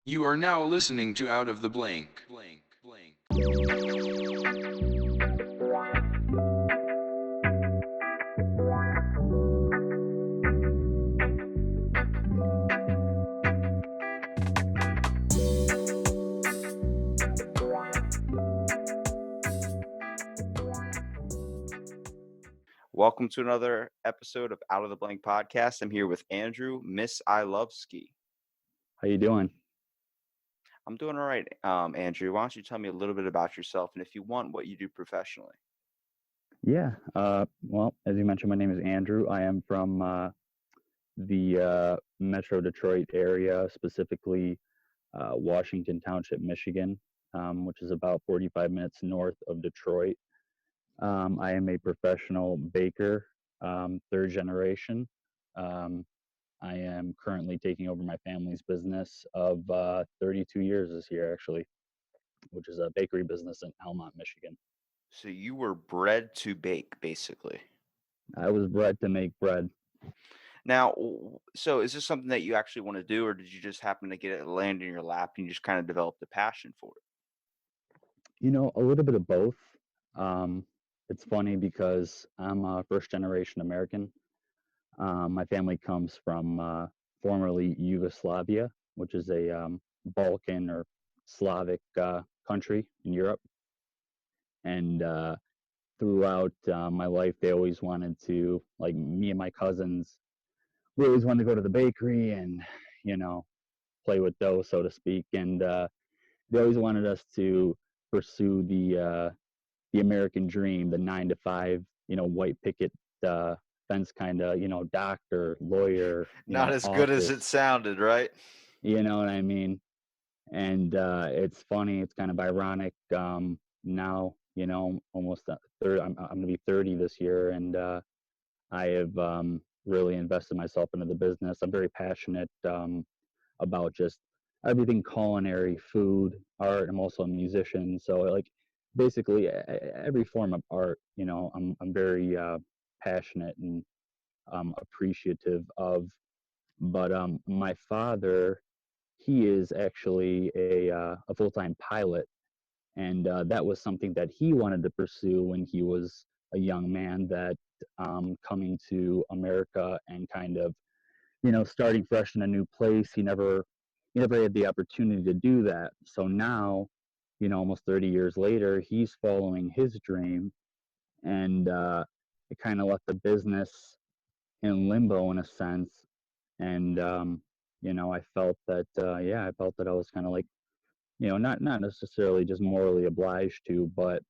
You are now listening to Out of the Blank. Welcome to another episode of Out of the Blank podcast. I'm here with Andrew Misajlovski. How you doing? I'm doing all right, Andrew. Why don't you tell me a little bit about yourself and if you want, what you do professionally? Yeah. Well, as you mentioned, my name is Andrew. I am from the Metro Detroit area, specifically Washington Township, Michigan, which is about 45 minutes north of Detroit. I am a professional baker, third generation. Um, I am currently taking over my family's business of 32 years this year, actually, which is a bakery business in Almont, Michigan. So you were bred to bake, basically. I was bred to make bread. Now, so is this something that you actually want to do, or did you just happen to get it land in your lap and you just kind of developed a passion for it? A little bit of both. Um, it's funny because I'm a first generation American. My family comes from formerly Yugoslavia, which is a Balkan or Slavic country in Europe. And throughout my life, they always wanted to, like me and my cousins, we always wanted to go to the bakery and, you know, play with dough, so to speak. And they always wanted us to pursue the American dream, the 9 to 5, white picket uh, fence kind of, doctor, lawyer, Not as good as it office. sounded, right? You know what I mean? And it's funny. It's kind of ironic. Now, almost 30. I'm going to be 30 this year, and I have really invested myself into the business. I'm very passionate about just everything culinary, food, art. I'm also a musician, so like basically every form of art. I'm very passionate and appreciative of. But my father, he is actually a full time pilot, and that was something that he wanted to pursue when he was a young man. That coming to America and kind of starting fresh in a new place. He never had the opportunity to do that. So now, almost 30 years later, he's following his dream, and it kind of left the business in limbo in a sense. And I felt that, yeah, I felt that I was kind of like, not necessarily just morally obliged to, but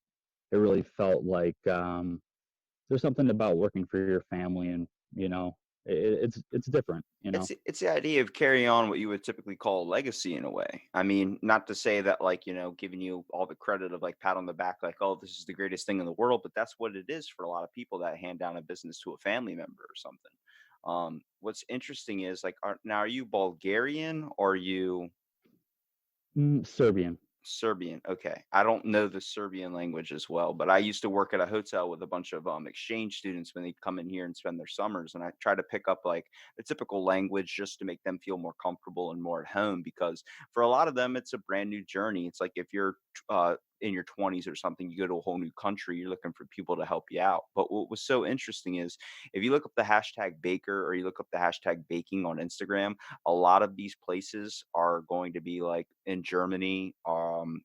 it really felt like there's something about working for your family, and it's different. It's the idea of carrying on what you would typically call a legacy in a way. I mean, not to say that like, giving you all the credit of like pat on the back, like, oh, this is the greatest thing in the world, but that's what it is for a lot of people that hand down a business to a family member or something. What's interesting is like, are you Bulgarian or are you Serbian. Serbian? Okay. I don't know the Serbian language as well, but I used to work at a hotel with a bunch of exchange students when they'd come in here and spend their summers. And I try to pick up like the typical language just to make them feel more comfortable and more at home because for a lot of them, it's a brand new journey. It's like if you're in your 20s or something, you go to a whole new country, you're looking for people to help you out. But what was so interesting is if you look up the hashtag baker or you look up the hashtag baking on Instagram, a lot of these places are going to be like in Germany,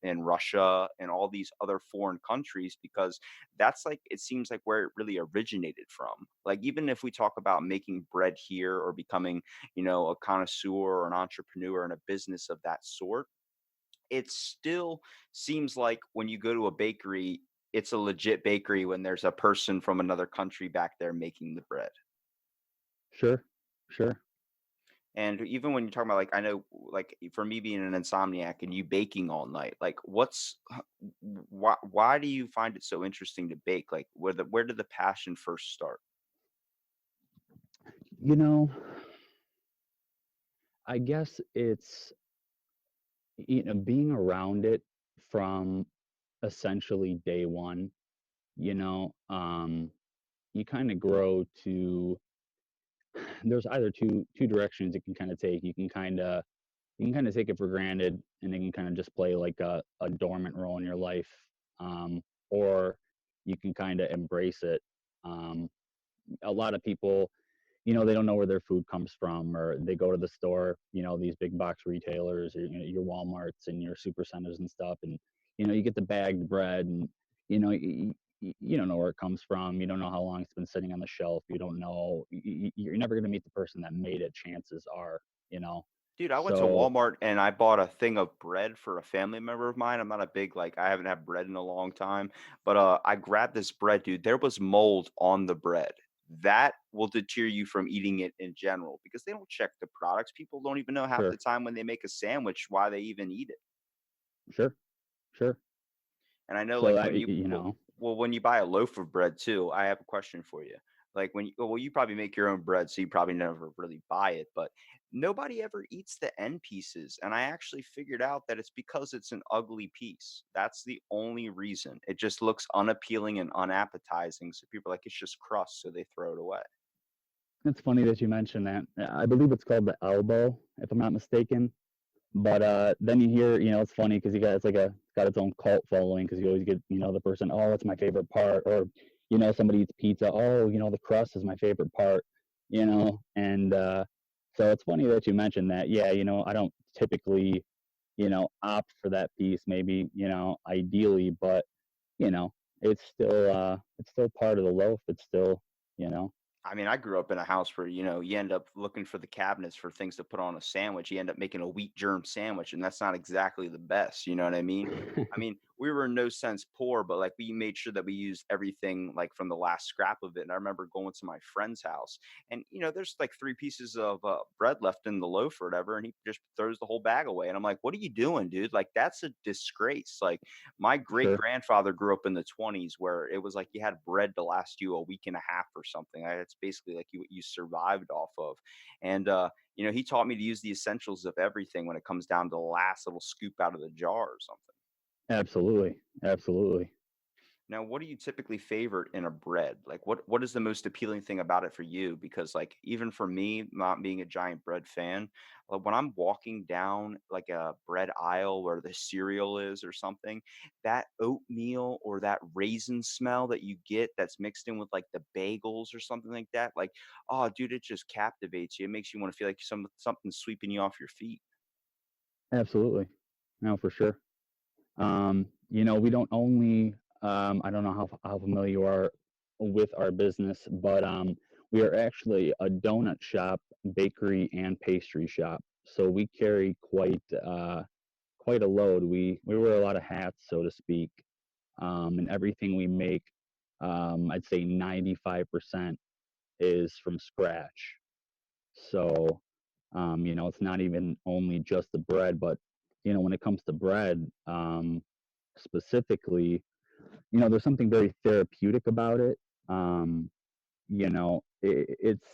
in Russia, and all these other foreign countries because that's like it seems like where it really originated from. Like even if we talk about making bread here or becoming, a connoisseur or an entrepreneur in a business of that sort, it still seems like when you go to a bakery, it's a legit bakery when there's a person from another country back there making the bread. Sure, sure. And even when you're talking about like, I know, like for me being an insomniac and you baking all night, like why do you find it so interesting to bake? Like where did the passion first start? You know, I guess it's being around it from essentially day one. You know, you kind of grow to. There's either two directions it can kind of take. You can kind of you can kind of take it for granted, and it can kind of just play like a dormant role in your life, um, or you can kind of embrace it. Um, a lot of people, they don't know where their food comes from, or they go to the store, these big box retailers, or your Walmarts and your super centers and stuff, and you get the bagged bread, and you don't know where it comes from. You don't know how long it's been sitting on the shelf. You don't know. You're never going to meet the person that made it. Chances are, you know. Dude, I went to So Walmart and I bought a thing of bread for a family member of mine. I'm not a big like I haven't had bread in a long time, but I grabbed this bread, dude. There was mold on the bread. That will deter you from eating it in general because they don't check the products. People don't even know half the sure, time when they make a sandwich why they even eat it. sure, sure. And I know So like that when you well, when you buy a loaf of bread too, I have a question for you. Like when you well, you probably make your own bread, so you probably never really buy it, but nobody ever eats the end pieces. And I actually figured out that it's because it's an ugly piece. That's the only reason. It just looks unappealing and unappetizing. So people are like, it's just crust, so they throw it away. it's funny that you mentioned that. I believe it's called the elbow, if I'm not mistaken. But then you hear, it's funny because it's like got its own cult following because you always get, the person, oh, it's my favorite part, or somebody eats pizza, oh, the crust is my favorite part, and so it's funny that you mentioned that. Yeah, I don't typically, opt for that piece, maybe, ideally, but you know, it's still part of the loaf. It's still, you know, I mean, I grew up in a house where, you end up looking for the cabinets for things to put on a sandwich. You end up making a wheat germ sandwich, and that's not exactly the best. You know what I mean? I mean, we were in no sense poor, but like we made sure that we used everything like from the last scrap of it. And I remember going to my friend's house, and there's like 3 pieces of bread left in the loaf or whatever, and he just throws the whole bag away. And I'm like, "What are you doing, dude? Like that's a disgrace." Like my great sure. grandfather grew up in the 20s where it was like you had bread to last you a week and a half or something. It's basically like you survived off of. And he taught me to use the essentials of everything when it comes down to the last little scoop out of the jar or something. Absolutely. Absolutely. Now, what do you typically favor in a bread? Like what is the most appealing thing about it for you? Because like even for me, not being a giant bread fan, when I'm walking down like a bread aisle where the cereal is or something, that oatmeal or that raisin smell that you get that's mixed in with like the bagels or something like that, like, oh dude, it just captivates you. It makes you want to feel like something's sweeping you off your feet. Absolutely. No, for sure. We don't only, I don't know how familiar you are with our business, but we are actually a donut shop, bakery, and pastry shop. So we carry quite a load. We wear a lot of hats, so to speak, and everything we make, I'd say 95% is from scratch. So, it's not even only just the bread, but when it comes to bread, specifically, there's something very therapeutic about it. It's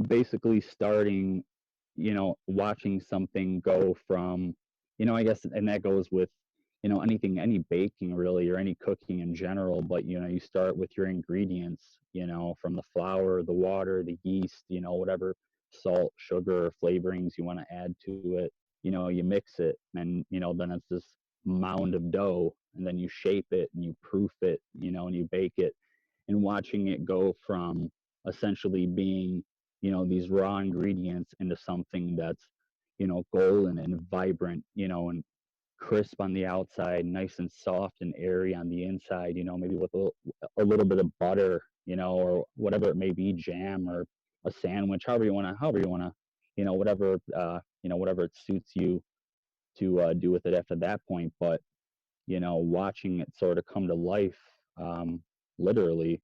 basically starting, watching something go from, I guess, and that goes with, anything, any baking really, or any cooking in general. But, you start with your ingredients, from the flour, the water, the yeast, whatever salt, sugar, or flavorings you want to add to it. You mix it, and, then it's this mound of dough, and then you shape it and you proof it, and you bake it, and watching it go from essentially being, these raw ingredients into something that's, golden and vibrant, and crisp on the outside, nice and soft and airy on the inside, maybe with a little bit of butter, or whatever it may be, jam or a sandwich, however you want to, whatever it suits you to do with it after that point. But, watching it sort of come to life, literally,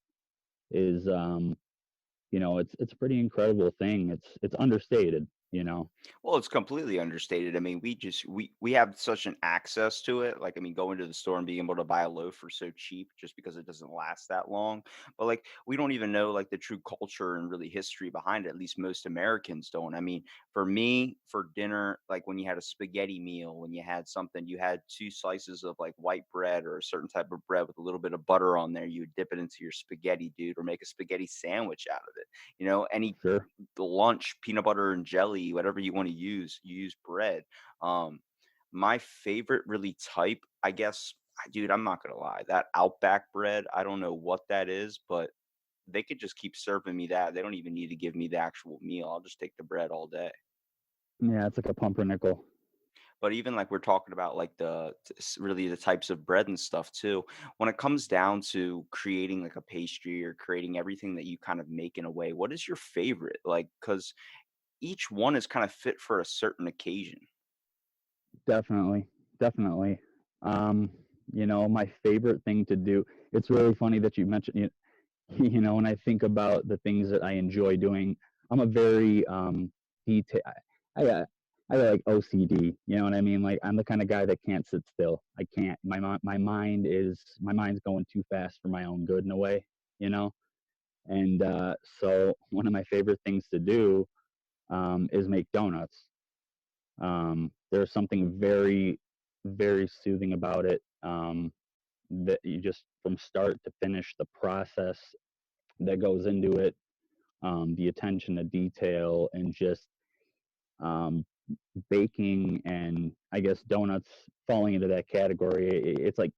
is it's a pretty incredible thing. It's understated, Well, it's completely understated. I mean, we have such an access to it. Like, I mean, going to the store and being able to buy a loaf for so cheap just because it doesn't last that long. But like, we don't even know like the true culture and really history behind it. At least most Americans don't. I mean, for me, for dinner, like when you had a spaghetti meal, when you had something, you had 2 slices of like white bread or a certain type of bread with a little bit of butter on there. You would dip it into your spaghetti, dude, or make a spaghetti sandwich out of it. Any sure. the lunch, peanut butter and jelly jelly, whatever you want to use, you use bread. Um, my favorite really type, I guess, dude, I'm not gonna lie, that Outback bread, I don't know what that is, but they could just keep serving me that. They don't even need to give me the actual meal. I'll just take the bread all day. Yeah, it's like a pumpernickel. But even like we're talking about like really the types of bread and stuff too. When it comes down to creating like a pastry or creating everything that you kind of make in a way, what is your favorite? Like, because each one is kind of fit for a certain occasion. Definitely, definitely. Um, my favorite thing to do. It's really funny that you mentioned. When I think about the things that I enjoy doing, I'm a very detail. I I like OCD. You know what I mean? Like I'm the kind of guy that can't sit still. I can't. My mind's going too fast for my own good in a way. You know. And so one of my favorite things to do is make donuts. There's something very, very soothing about it. That you just from start to finish, the process that goes into it, the attention to detail, and just um, baking, and I guess donuts falling into that category. It's like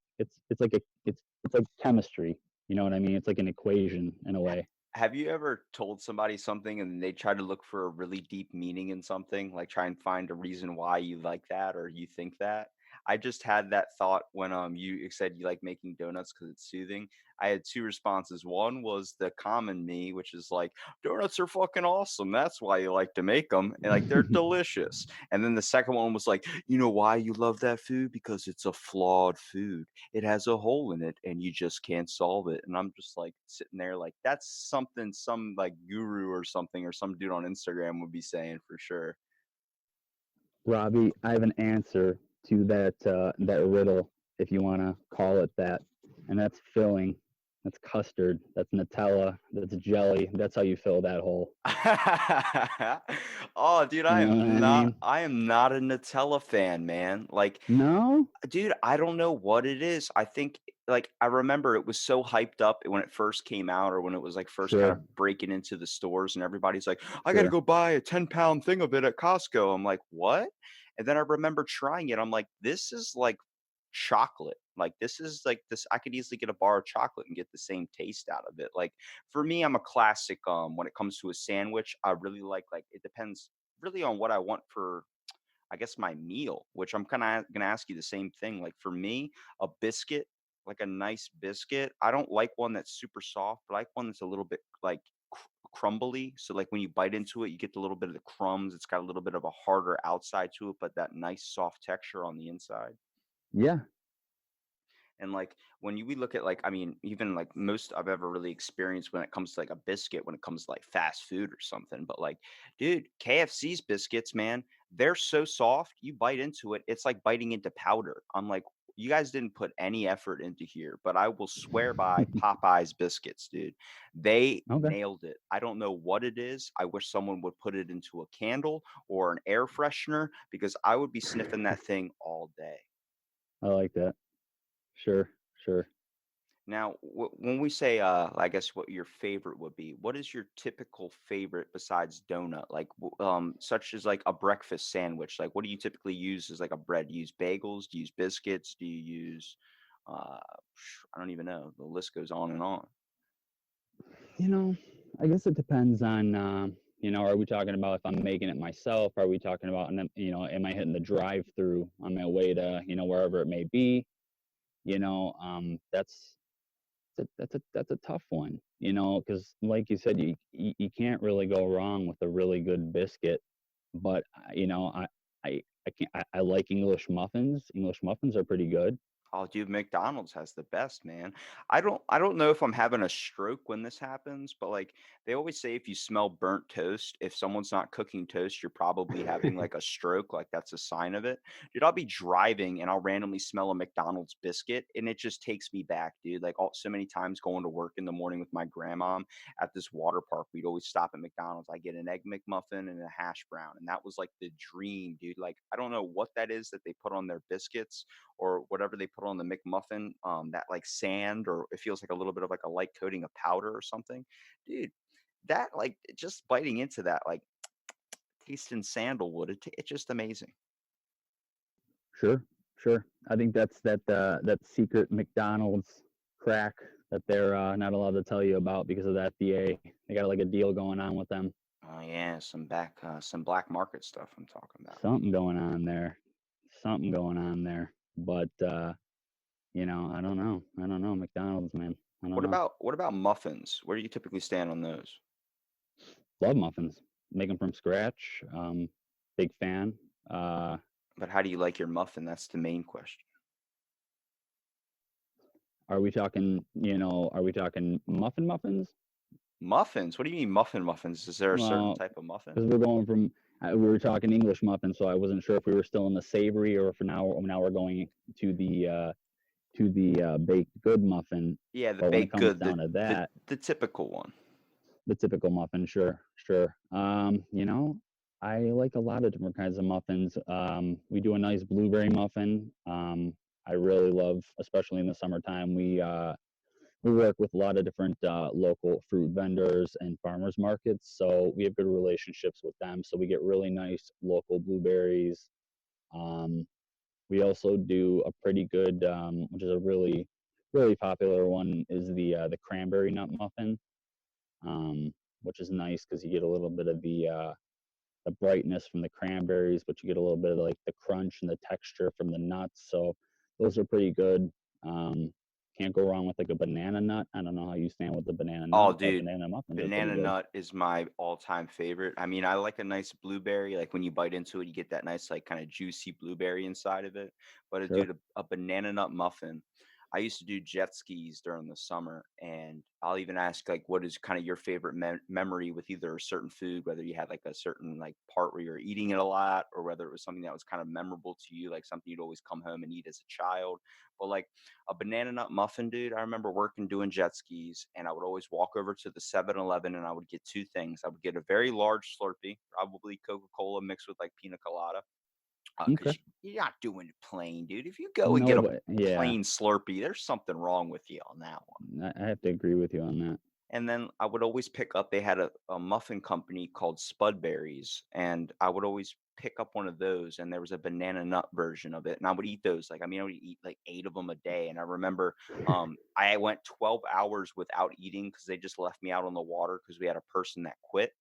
chemistry. You know what I mean? It's like an equation in a way. Have you ever told somebody something and they try to look for a really deep meaning in something, like try and find a reason why you like that or you think that? I just had that thought when you said you like making donuts because it's soothing. I had two responses. One was the common me, which is like donuts are fucking awesome. That's why you like to make them, and like they're delicious. And then the second one was like, you know why you love that food? Because it's a flawed food. It has a hole in it and you just can't solve it. And I'm just like sitting there like that's something some like guru or something or some dude on Instagram would be saying for sure. Robbie, I have an answer to that riddle, if you want to call it that, and that's filling. That's custard. That's Nutella. That's jelly. That's how you fill that hole. Oh, dude, You know what I mean? I am not a Nutella fan, man. Like, No, dude, I don't know what it is. I think like I remember it was so hyped up when it first came out or when it was like first kind sure, of breaking into the stores and everybody's like, I gotta sure. go buy a 10-pound thing of it at Costco. I'm like, what? And then I remember trying it. I'm like, this is like chocolate. Like this is like this. I could easily get a bar of chocolate and get the same taste out of it. Like for me, I'm a classic when it comes to a sandwich. I really like it depends really on what I want for I guess my meal, which I'm kind of going to ask you the same thing. Like for me, a biscuit, like a nice biscuit, I don't like one that's super soft, but I like one that's a little bit like crumbly. So like when you bite into it, you get a little bit of the crumbs. It's got a little bit of a harder outside to it, but that nice soft texture on the inside. Yeah, And like when we look at like, I mean, even like most I've ever really experienced when it comes to like a biscuit, when it comes to like fast food or something. But like, dude, KFC's biscuits, man, they're so soft. You bite into it, it's like biting into powder. I'm like, you guys didn't put any effort into here, but I will swear by Popeye's biscuits, dude. They okay, nailed it. I don't know what it is. I wish someone would put it into a candle or an air freshener because I would be sniffing that thing all day. I like that. Sure, sure. Now, when we say, I guess what your favorite would be, what is your typical favorite besides donut? Like, such as like a breakfast sandwich. Like, what do you typically use as like a bread? Do you use bagels? Do you use biscuits? Do you use, uh, I don't even know. The list goes on and on. You know, I guess it depends on. Are we talking about if I'm making it myself? Are we talking about, and then, am I hitting the drive-through on my way to, wherever it may be? That's that's a tough one, because like you said, you can't really go wrong with a really good biscuit. But I can't. I like English muffins. English muffins are pretty good. Oh, dude, McDonald's has the best, man. I don't know if I'm having a stroke when this happens, but like they always say if you smell burnt toast, if someone's not cooking toast, you're probably having like a stroke, like that's a sign of it. Dude, I'll be driving and I'll randomly smell a McDonald's biscuit and it just takes me back, dude. Like so many times going to work in the morning with my grandma at this water park, we'd always stop at McDonald's. I get an egg McMuffin and a hash brown, and that was like the dream, dude. Like I don't know what that is that they put on their biscuits or whatever they put on the McMuffin, that like sand, or it feels like a little bit of like a light coating of powder or something. Dude, that like just biting into that, like tasting sandalwood. It's just amazing. Sure, sure. I think that's that secret McDonald's crack that they're not allowed to tell you about because of the FDA. They got like a deal going on with them. Oh yeah, some black market stuff I'm talking about. Something going on there. Something going on there. But I don't know. I don't know. McDonald's, man. I don't know. What about muffins? Where do you typically stand on those? Love muffins. Make them from scratch. Big fan. Uh, But how do you like your muffin? That's the main question. are we talking? Are we talking muffins? Muffins? What do you mean muffins? Is there a certain Well, type of muffin? because we're going from we were talking English muffins, so I wasn't sure if we were still in the savory or if now we're going to the baked good muffin. Yeah, the But when it baked comes good, down to that, the typical one. the typical muffin, sure, sure. I like a lot of different kinds of muffins. We do a nice blueberry muffin. I really love, especially in the summertime. We work with a lot of different local fruit vendors and farmers markets, so we have good relationships with them. So we get really nice local blueberries. Um, we also do a pretty good, which is a really popular one, is the cranberry nut muffin, which is nice because you get a little bit of the brightness from the cranberries, but you get a little bit of like the crunch and the texture from the nuts. So those are pretty good. Um, can't go wrong with like a banana nut. I don't know how you stand with the banana Oh, nut, but dude, banana muffins are pretty banana good. nut is my all-time favorite. I mean, I like a nice blueberry. Like when you bite into it, you get that nice, like kind of juicy blueberry inside of it. But Sure. a banana nut muffin. I used to do jet skis during the summer, and I'll even ask like, what is kind of your favorite memory with either a certain food, whether you had like a certain like part where you're eating it a lot, or whether it was something that was kind of memorable to you, like something you'd always come home and eat as a child. But like a banana nut muffin, dude. I remember working doing jet skis, and I would always walk over to the 7-Eleven and I would get two things. I would get a very large Slurpee, probably Coca Cola mixed with like pina colada, Okay. because you're not doing it plain, dude. If you go and get No, a but yeah, plain Slurpee, there's something wrong with you on that one. I have to agree with you on that. And then I would always pick up, they had a muffin company called Spudberries, and I would always pick up one of those, and there was a banana nut version of it, and I would eat those. Like, I mean, I would eat like 8 of them a day, and I remember, I went 12 hours without eating because they just left me out on the water because we had a person that quit.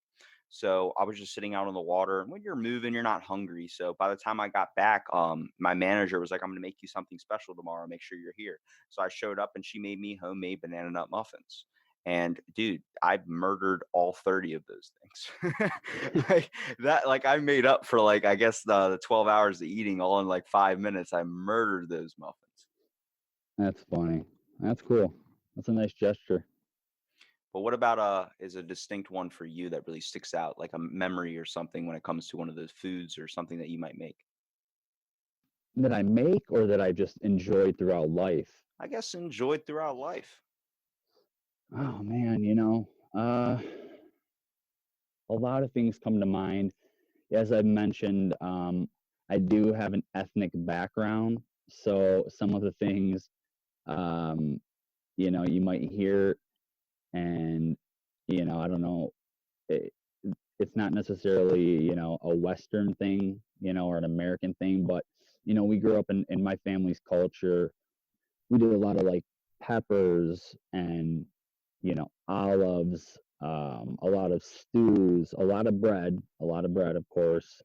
So I was just sitting out on the water, and when you're moving, you're not hungry. So by the time I got back, my manager was like, "I'm gonna make you something special tomorrow. Make sure you're here." So I showed up, and she made me homemade banana nut muffins. And dude, I murdered all 30 of those things. Like that, like I made up for like I guess the 12 hours of eating all in like 5 minutes. I murdered those muffins. That's funny. That's cool. That's a nice gesture. But what about is a distinct one for you that really sticks out, like a memory or something when it comes to one of those foods or something that you might make? That I make or that I just enjoyed throughout life. I guess enjoyed throughout life. Oh man, a lot of things come to mind. As I mentioned, I do have an ethnic background, so some of the things, um, you might hear, and I don't know, it, it's not necessarily a Western thing, or an American thing, but we grew up in my family's culture. We did a lot of like peppers and olives, a lot of stews, a lot of bread, of course,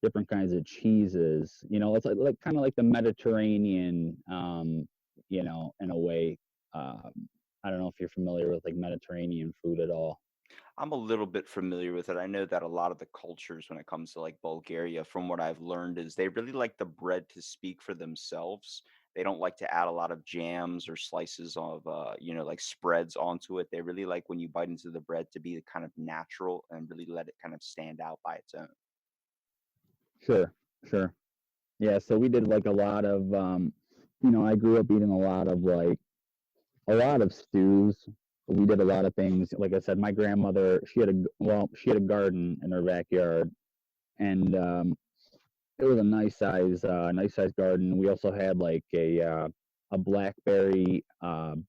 different kinds of cheeses. It's like kind of like the Mediterranean, in a way. I don't know if you're familiar with like Mediterranean food at all. I'm a little bit familiar with it. I know that a lot of the cultures, when it comes to like Bulgaria, from what I've learned, is they really like the bread to speak for themselves. They don't like to add a lot of jams or slices of, like spreads onto it. They really like when you bite into the bread to be kind of natural and really let it kind of stand out by its own. Sure, sure. Yeah, so we did like a lot of, I grew up eating a lot of stews. We did a lot of things. Like I said, my grandmother, she had a garden in her backyard, and it was a nice size garden. We also had like a blackberry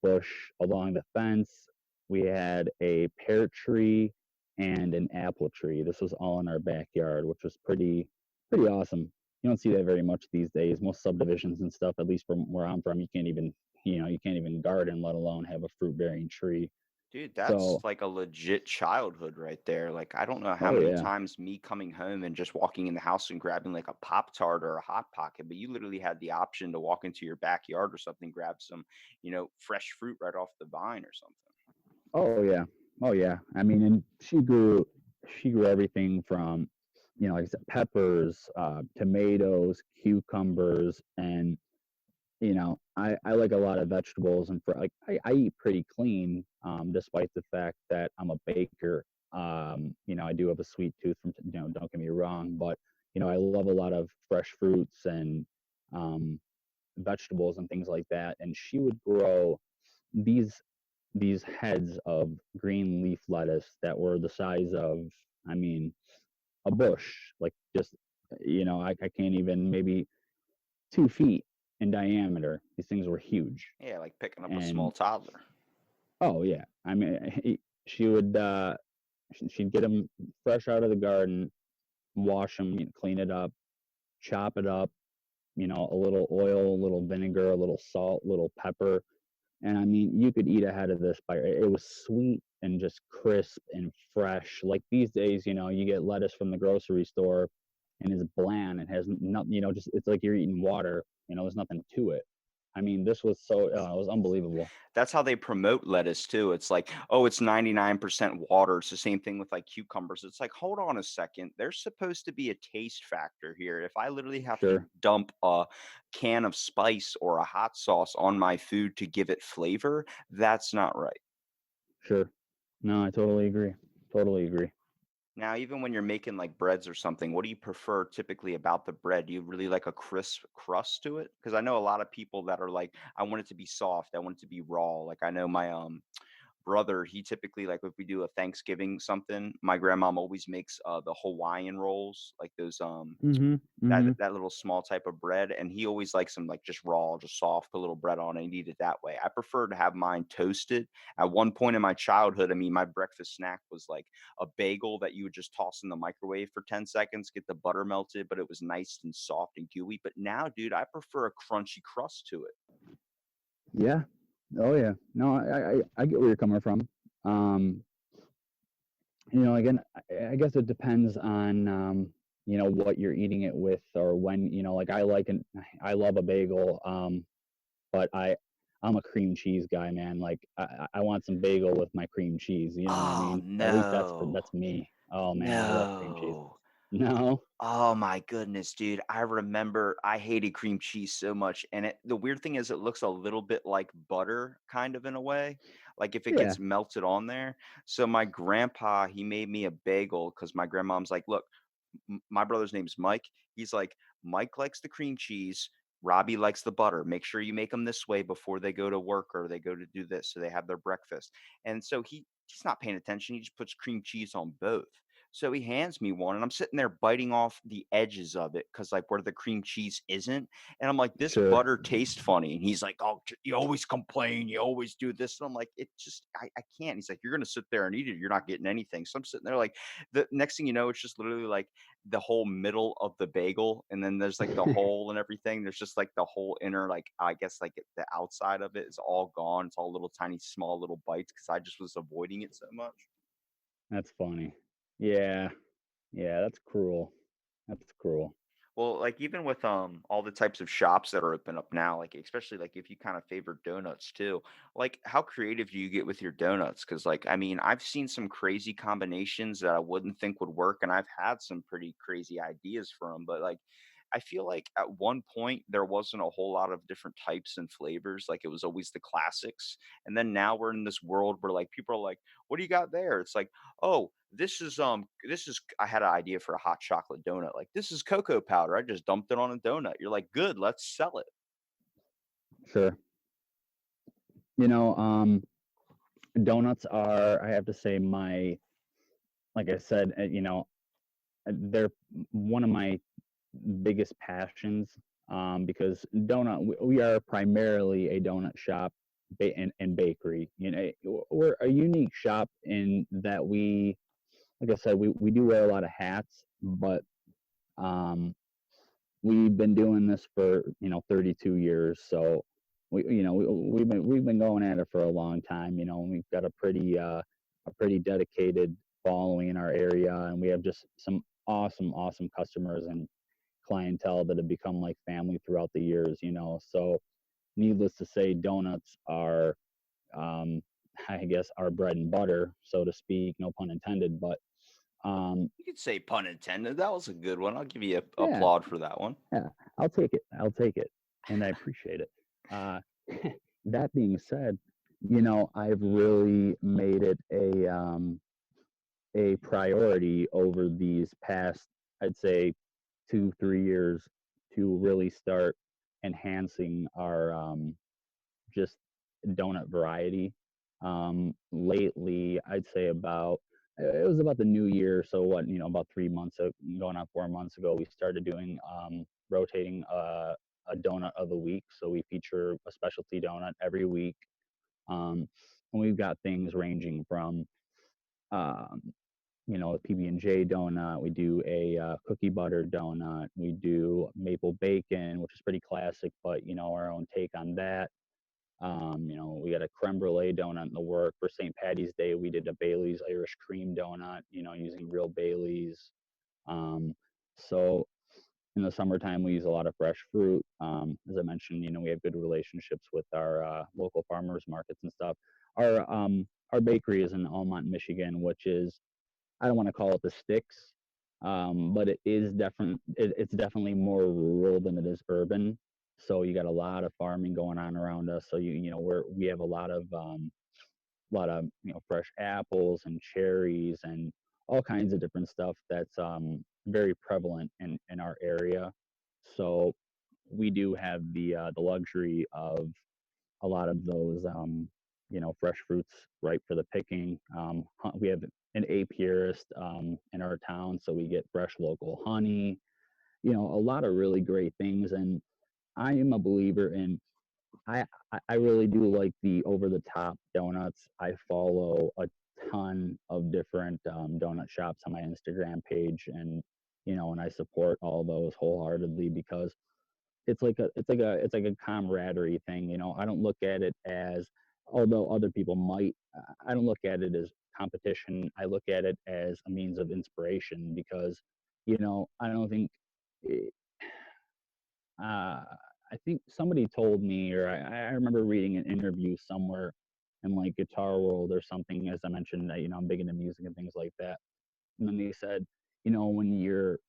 bush along the fence. We had a pear tree. and an apple tree. This was all in our backyard, which was pretty awesome. You don't see that very much these days. Most subdivisions and stuff, at least from where I'm from, you can't even garden, let alone have a fruit bearing tree. Dude, that's So, like a legit childhood right there. Like, I don't know how oh many yeah, times me coming home and just walking in the house and grabbing like a Pop Tart or a Hot Pocket, but you literally had the option to walk into your backyard or something, grab some, fresh fruit right off the vine or something. oh yeah, oh yeah. I mean, and she grew everything from, like I said, peppers, tomatoes, cucumbers, and I like a lot of vegetables and like I eat pretty clean, despite the fact that I'm a baker. I do have a sweet tooth don't get me wrong, but I love a lot of fresh fruits and um, vegetables and things like that. And she would grow these these heads of green leaf lettuce that were the size of, I mean, a bush, like just I can't even, maybe 2 feet in diameter. These things were huge. Yeah, like picking up a small And toddler. oh yeah, I mean, she would she'd get them fresh out of the garden, wash them, clean it up, chop it up, a little oil, a little vinegar, a little salt, a little pepper, and I mean, you could eat a head of this by it was sweet and just crisp and fresh. Like these days, you get lettuce from the grocery store and it's bland. It has nothing, just it's like you're eating water. There's nothing to it. I mean, this was it was unbelievable. That's how they promote lettuce too. It's like, oh, it's 99% water. It's the same thing with like cucumbers. It's like, hold on a second. There's supposed to be a taste factor here. If I literally have to Sure, dump a can of spice or a hot sauce on my food to give it flavor, that's not right. sure. No, I totally agree. Totally agree. Now, even when you're making like breads or something, what do you prefer typically about the bread? Do you really like a crisp crust to it? Because I know a lot of people that are like, I want it to be soft, I want it to be raw. Like I know my brother, he typically like if we do a Thanksgiving something, my grandmom always makes the Hawaiian rolls, like those Mhm. that Mhm. that little small type of bread, and he always likes them like just raw, just soft, put a little bread on it and eat it that way. I prefer to have mine toasted. At one point in my childhood, I mean, my breakfast snack was like a bagel that you would just toss in the microwave for 10 seconds, get the butter melted, but it was nice and soft and gooey. But now, dude, I prefer a crunchy crust to it. Yeah. Oh yeah. No, I get where you're coming from. Um, again, I guess it depends on what you're eating it with, or when, like I love a bagel, but I'm a cream cheese guy, man. Like I want some bagel with my cream cheese. You know what I Oh mean? At least no. that's me. Oh man, I love cream cheese. No. No, Oh my goodness, dude. I remember I hated cream cheese so much. And the weird thing is it looks a little bit like butter, kind of in a way. Like if it yeah, gets melted on there. So my grandpa, he made me a bagel because my grandmom's like, look, my brother's name's Mike. He's like, Mike likes the cream cheese. Robbie likes the butter. Make sure you make them this way before they go to work or they go to do this. So they have their breakfast. And so he's not paying attention. He just puts cream cheese on both. So he hands me one and I'm sitting there biting off the edges of it because like where the cream cheese isn't. And I'm like, this sure, butter tastes funny. And he's like, oh, you always complain. You always do this. And I'm like, it just, I can't. He's like, you're going to sit there and eat it. You're not getting anything. So I'm sitting there like, the next thing you know, it's just literally like the whole middle of the bagel, and then there's like the hole and everything. There's just like the whole inner, like I guess like the outside of it is all gone. It's all little tiny small little bites because I just was avoiding it so much. that's funny. Yeah, yeah, that's cruel. That's cruel. Well, like even with all the types of shops that are open up now, like especially like if you kind of favor donuts too, like how creative do you get with your donuts? Because like I mean, I've seen some crazy combinations that I wouldn't think would work, and I've had some pretty crazy ideas for them. But like, I feel like at one point there wasn't a whole lot of different types and flavors. Like it was always the classics, and then now we're in this world where like people are like, "What do you got there?" It's like, "Oh, this is I had an idea for a hot chocolate donut. Like, this is cocoa powder. I just dumped it on a donut." You're like, "Good, let's sell it." Sure. You know, donuts are, I have to say, like I said, they're one of my biggest passions, because we are primarily a donut shop and bakery. We're a unique shop in that we like I said, we do wear a lot of hats, but um, we've been doing this for 32 years, so we've been going at it for a long time, and we've got a pretty dedicated following in our area, and we have just some awesome customers and clientele that have become like family throughout the years. So needless to say, donuts are, um, I guess, our bread and butter, so to speak. No pun intended, but um, You could say pun intended. That was a good one. I'll give you a yeah, applaud for that one. yeah, I'll take it. I'll take it, and I appreciate it. Uh, that being said, I've really made it a priority over these past, I'd say, 2 3 years to really start enhancing our just donut variety. Lately, I'd say it was about the new year. So what, about 3 months, going on 4 months ago, we started doing rotating a donut of the week. So we feature a specialty donut every week. And we've got things ranging from um, a PB&J donut. We do a cookie butter donut. We do maple bacon, which is pretty classic, but our own take on that. We got a creme brulee donut in the work for St. Patty's Day. We did a Bailey's Irish cream donut, using real Bailey's. Um, so in the summertime, we use a lot of fresh fruit. As I mentioned, we have good relationships with our local farmers markets and stuff. Our bakery is in Almont, Michigan, which is, I don't want to call it the sticks, but it's definitely more rural than it is urban. So you got a lot of farming going on around us. So we have a lot of fresh apples and cherries and all kinds of different stuff that's very prevalent in our area. So we do have the luxury of a lot of those fresh fruits ripe for the picking. We have an apiarist in our town, so we get fresh local honey. A lot of really great things, and I am a believer in. I really do like the over the top donuts. I follow a ton of different donut shops on my Instagram page, and I support all those wholeheartedly because it's like a camaraderie thing. I don't look at it as, although other people might, I don't look at it as competition. I look at it as a means of inspiration because I don't think eh, uh, I think somebody told me, or I remember reading an interview somewhere in like Guitar World or something. As I mentioned, that I'm big into music and things like that. And then they said, when you're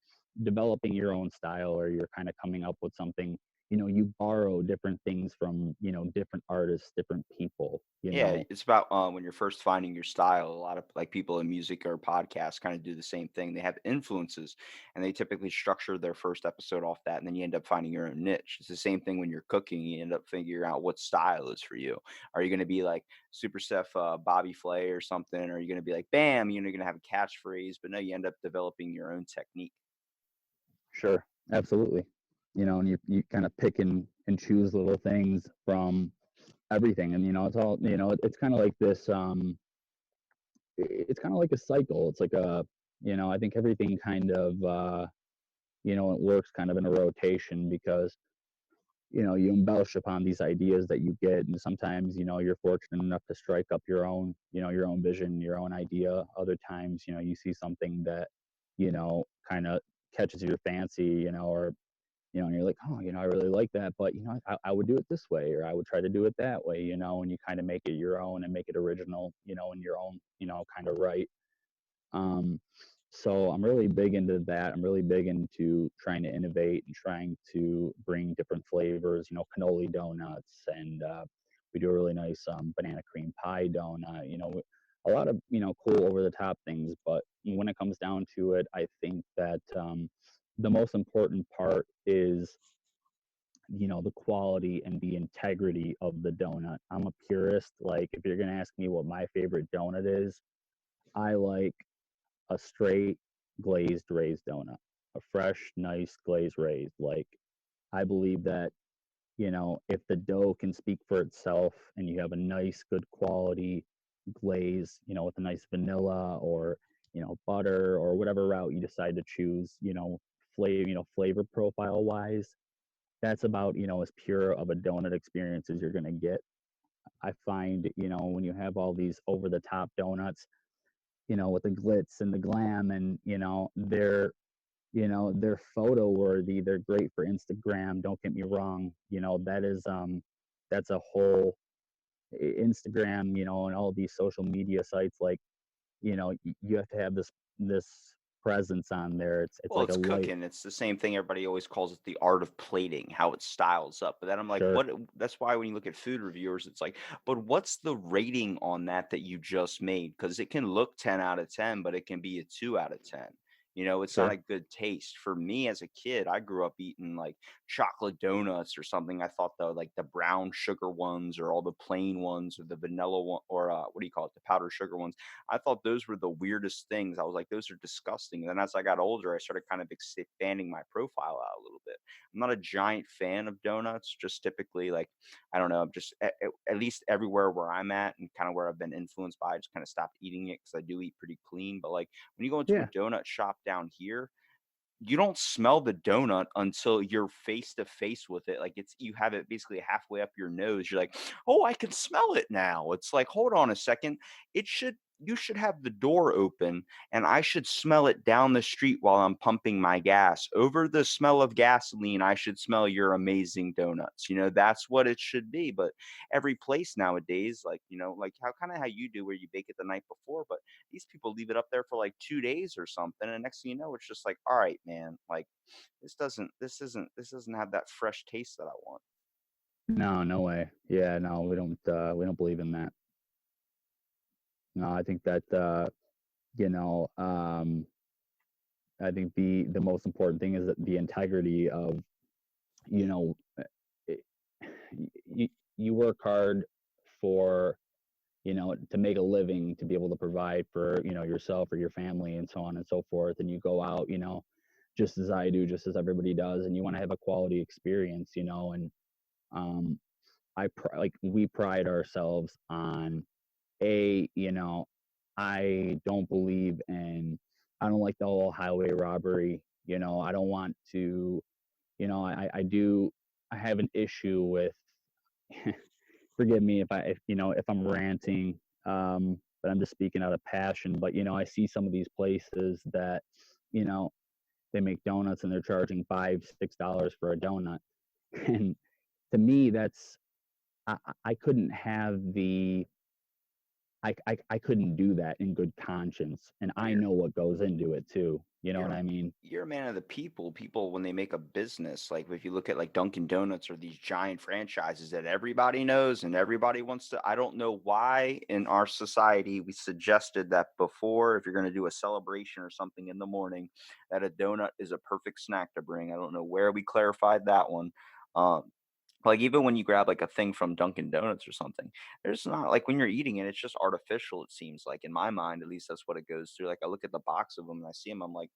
developing your own style or you're kind of coming up with something, you borrow different things from, different artists, different people, Yeah, it's about when you're first finding your style. A lot of like people in music or podcasts kind of do the same thing. They have influences, and they typically structure their first episode off that, and then you end up finding your own niche. It's the same thing when you're cooking. You end up figuring out what style is for you. Are you going to be like Super Chef Bobby Flay or something? Or are you going to be like Bam? You're going to have a catchphrase, but no, you end up developing your own technique. Sure, absolutely. And you kind of pick and choose little things from everything. And, it's all, it's kind of like this, it's kind of like a cycle. It's like I think everything kind of, it works kind of in a rotation because you embellish upon these ideas that you get, and sometimes you're fortunate enough to strike up your own vision, your own idea. Other times you see something that kind of catches your fancy, or and you're like, oh, I really like that, but I would do it this way, or I would try to do it that way, and you kind of make it your own and make it original, in your own kind of right. um, so I'm really big into that. I'm really big into trying to innovate and trying to bring different flavors, cannoli donuts, and we do a really nice banana cream pie donut, a lot of, cool over the top things. But when it comes down to it, I think that the most important part is, the quality and the integrity of the donut. I'm a purist. Like, if you're going to ask me what my favorite donut is, I like a straight glazed raised donut, a fresh, nice glazed raised. Like, I believe that, if the dough can speak for itself and you have a nice, good quality glaze, with a nice vanilla or, butter or whatever route you decide to choose, flavor profile wise. That's about, as pure of a donut experience as you're going to get. I find, when you have all these over the top donuts, with the glitz and the glam, and they're photo worthy, they're great for Instagram, don't get me wrong. That's a whole Instagram, and all these social media sites, like, you have to have this presence on there. It's Well, like a it's light. cooking. It's the same thing everybody always calls it the art of plating, how it styles up. But then I'm like, Sure. what? That's why when you look at food reviewers, it's like, but what's the rating on that you just made? Because it can look 10 out of 10, but it can be a 2 out of 10. It's not Sure. a good taste. For me as a kid, I grew up eating like chocolate donuts or something. I thought the brown sugar ones or all the plain ones or the vanilla one or what do you call it? The powdered sugar ones. I thought those were the weirdest things. I was like, those are disgusting. And then as I got older, I started kind of expanding my profile out a little bit. I'm not a giant fan of donuts, just typically like, I don't know, I'm just at least everywhere where I'm at and kind of where I've been influenced by, I just kind of stopped eating it because I do eat pretty clean. But like when you go into a Yeah. donut shop down here, you don't smell the donut until you're face to face with it. Like you have it basically halfway up your nose. You're like, "Oh, I can smell it now." It's like, "Hold on a second. You should have the door open and I should smell it down the street while I'm pumping my gas. Over the smell of gasoline, I should smell your amazing donuts." That's what it should be. But every place nowadays, like, like how you do where you bake it the night before, but these people leave it up there for like 2 days or something, and next thing you know, it's just like, all right, man, like this doesn't have that fresh taste that I want. No, no way. Yeah, no, we don't believe in that. No, I think that you know, I think the most important thing is that the integrity of, you know, it, you work hard for, to make a living, to be able to provide for, yourself or your family and so on and so forth. And you go out, just as I do, just as everybody does, and you want to have a quality experience, and um, like we pride ourselves on I don't believe in, I don't like the whole highway robbery. I don't want to, I do, I have an issue with, forgive me if I'm ranting, but I'm just speaking out of passion. But, I see some of these places that, you know, they make donuts and they're charging $5, $6 for a donut. And to me, I couldn't have I couldn't do that in good conscience. And Well, I know what goes into it too. You know what you're I mean? you're a man of the people. People, when they make a business, like if you look at like Dunkin' Donuts or these giant franchises that everybody knows and everybody wants to, I don't know why in our society we suggested that before, if you're going to do a celebration or something in the morning, that a donut is a perfect snack to bring. I don't know where we clarified that one. Um, like, even when you grab, like, a thing from Dunkin' Donuts or something, there's not like, when you're eating it, it's just artificial, it seems like, in my mind, at least that's what it goes through. Like, I look at the box of them and I see them, I'm like,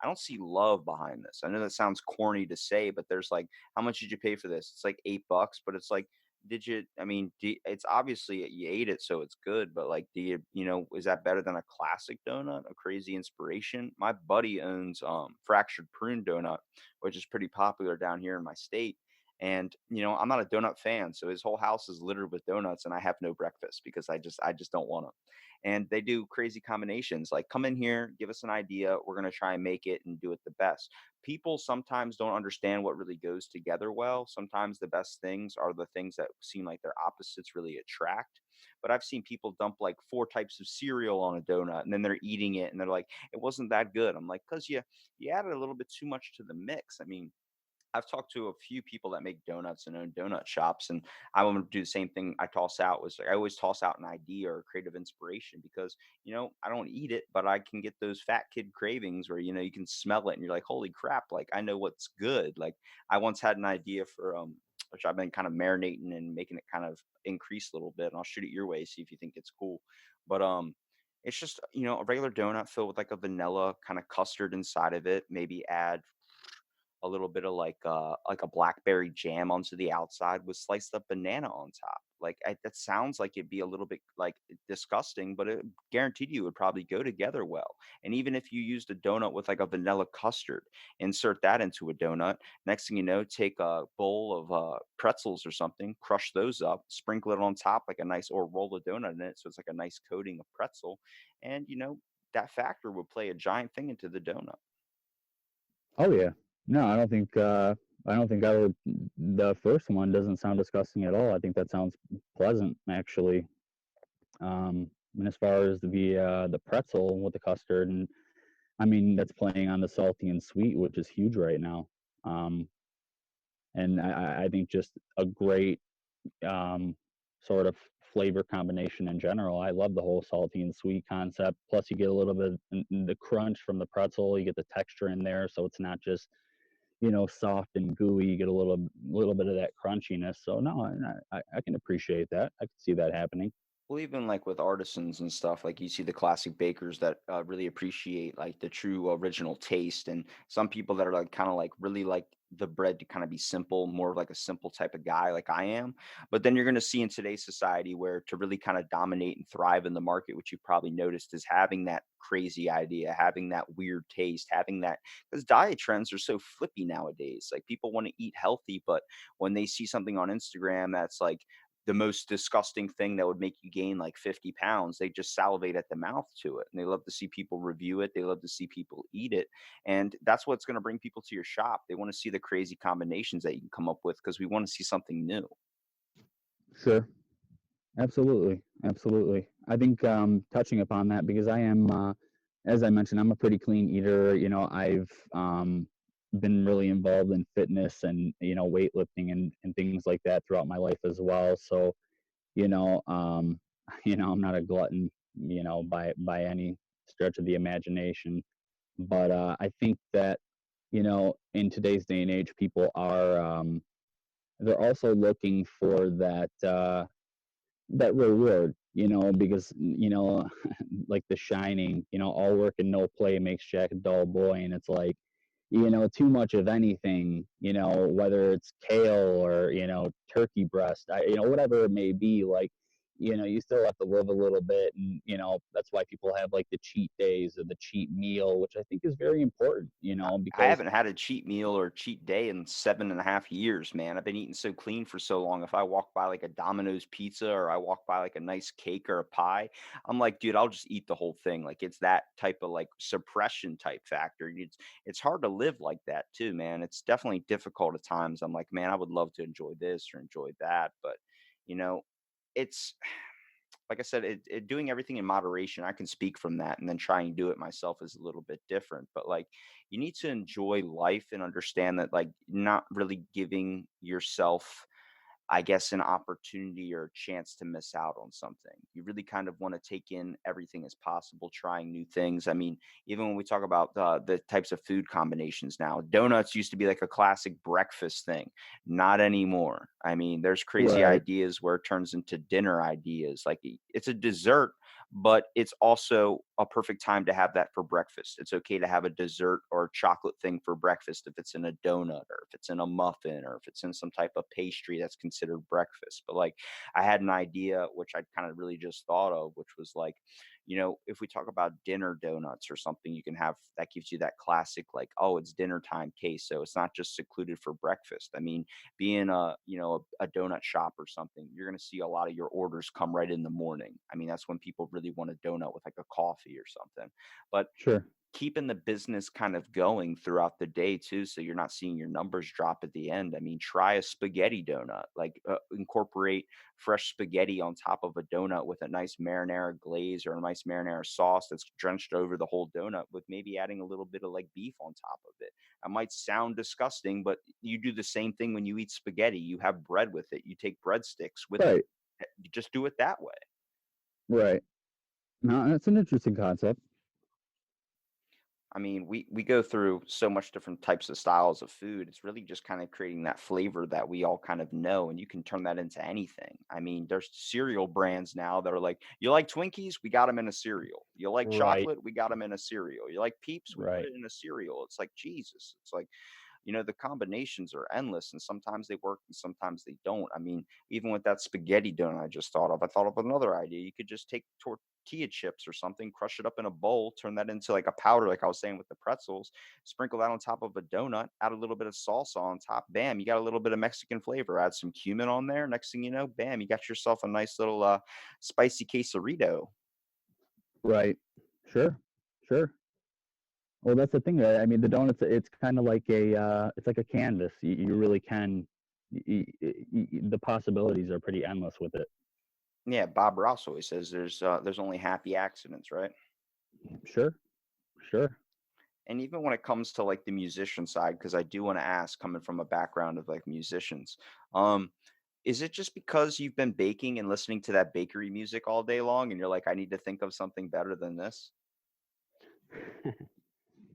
"I don't see love behind this." I know that sounds corny to say, but there's like, "How much did you pay for this?" It's like $8, but it's like, did you I mean, it's obviously you ate it, so it's good, but, like, is that better than a classic donut, a crazy inspiration? My buddy owns, Fractured Prune Donut, which is pretty popular down here in my state, and, I'm not a donut fan, so his whole house is littered with donuts, and I have no breakfast because I just don't want them. And they do crazy combinations like, come in here, give us an idea, we're gonna try and make it and do it the best. People sometimes don't understand what really goes together well. Sometimes the best things are the things that seem like their opposites really attract. But I've seen people dump like four types of cereal on a donut and then they're eating it and they're like, it wasn't that good. I'm like, because you added a little bit too much to the mix. I mean, I've talked to a few people that make donuts and own donut shops, and I want to do the same thing. I toss out was like I always toss out an idea or creative inspiration because I don't eat it, but I can get those fat kid cravings where you can smell it and you're like, holy crap! Like I know what's good. Like I once had an idea for which I've been kind of marinating and making it kind of increase a little bit, and I'll shoot it your way, see if you think it's cool. But it's just a regular donut filled with like a vanilla kind of custard inside of it. Maybe add a little bit of like a blackberry jam onto the outside with sliced up banana on top. That sounds like it'd be a little bit like disgusting, but it guaranteed you it would probably go together well. And even if you used a donut with like a vanilla custard, insert that into a donut. Next thing you know, take a bowl of pretzels or something, crush those up, sprinkle it on top like a nice, or roll a donut in it, so it's like a nice coating of pretzel, and that factor would play a giant thing into the donut. Oh yeah. No, I don't think I would. The first one doesn't sound disgusting at all. I think that sounds pleasant actually. And as far as the pretzel with the custard, and I mean that's playing on the salty and sweet, which is huge right now. Um, and I think just a great um, sort of flavor combination in general. I love the whole salty and sweet concept. Plus, you get a little bit the crunch from the pretzel. You get the texture in there, so it's not just soft and gooey. You get a little bit of that crunchiness. So no, I can appreciate that. I can see that happening. Well, even like with artisans and stuff, like you see the classic bakers that really appreciate like the true original taste, and some people that are like kind of like really like the bread to kind of be simple, more of like a simple type of guy, like I am. But then you're going to see in today's society where to really kind of dominate and thrive in the market, which you've probably noticed, is having that crazy idea, having that weird taste, having that, because diet trends are so flippy nowadays. Like people want to eat healthy, but when they see something on Instagram that's like the most disgusting thing that would make you gain like 50 pounds, they just salivate at the mouth to it. And they love to see people review it. They love to see people eat it. And that's what's going to bring people to your shop. They want to see the crazy combinations that you can come up with because we want to see something new. Sure. Absolutely, absolutely. I think touching upon that because as I mentioned, I'm a pretty clean eater. I've been really involved in fitness and weightlifting and things like that throughout my life as well. So you know, um, I'm not a glutton, by any stretch of the imagination. But I think that in today's day and age, people are they're also looking for that reward, because like The Shining, all work and no play makes Jack a dull boy, and it's like, too much of anything, whether it's kale or turkey breast, whatever it may be, like, you still have to live a little bit, and that's why people have like the cheat days or the cheat meal, which I think is very important, I because haven't had a cheat meal or cheat day in 7.5 years, man. I've been eating so clean for so long. If I walk by like a Domino's pizza or I walk by like a nice cake or a pie, I'm like, dude, I'll just eat the whole thing. Like it's that type of like suppression type factor. It's hard to live like that too, man. It's definitely difficult at times. I'm like, man, I would love to enjoy this or enjoy that, but you know, it's like I said, doing everything in moderation. I can speak from that, and then trying to do it myself is a little bit different. But like, you need to enjoy life and understand that, like, not really giving yourself, I guess, an opportunity or a chance to miss out on something. You really kind of want to take in everything as possible, trying new things. I mean, even when we talk about the types of food combinations now, donuts used to be like a classic breakfast thing. Not anymore. I mean, there's crazy right, ideas where it turns into dinner ideas. Like it's a dessert, but it's also a perfect time to have that for breakfast. It's okay to have a dessert or a chocolate thing for breakfast if it's in a donut or if it's in a muffin or if it's in some type of pastry that's considered breakfast. But like I had an idea which I kind of really just thought of, which was like, if we talk about dinner donuts or something, you can have that gives you that classic like, oh, it's dinner time case. So it's not just secluded for breakfast. I mean, being a donut shop or something, you're going to see a lot of your orders come right in the morning. I mean, that's when people really want a donut with like a coffee or something. But sure, keeping the business kind of going throughout the day too, so you're not seeing your numbers drop at the end. I mean, try a spaghetti donut, like incorporate fresh spaghetti on top of a donut with a nice marinara glaze or a nice marinara sauce that's drenched over the whole donut, with maybe adding a little bit of like beef on top of it. It might sound disgusting, but you do the same thing when you eat spaghetti. You have bread with it, you take breadsticks with it. right, You just do it that way. right. No, that's an interesting concept. I mean, we go through so much different types of styles of food. It's really just kind of creating that flavor that we all kind of know, and you can turn that into anything. I mean, there's cereal brands now that are like, you like Twinkies? We got them in a cereal. You like Right, chocolate? We got them in a cereal. You like Peeps? We put right. it in a cereal. It's like Jesus. It's like the combinations are endless, and sometimes they work and sometimes they don't. I mean, even with that spaghetti donut I just thought of, I thought of another idea. You could just take tortilla chips or something, crush it up in a bowl, turn that into like a powder, like I was saying with the pretzels, sprinkle that on top of a donut, add a little bit of salsa on top. Bam, you got a little bit of Mexican flavor. Add some cumin on there. Next thing you know, bam, you got yourself a nice little spicy quesarito. Right. Sure. Sure. Well, that's the thing, right? I mean, the donuts, it's kind of like it's like a canvas. You really can, the possibilities are pretty endless with it. Yeah, Bob Ross always says there's only happy accidents, right? Sure. Sure. And even when it comes to like the musician side, because I do want to ask, coming from a background of like musicians, um, is it just because you've been baking and listening to that bakery music all day long, and you're like, I need to think of something better than this?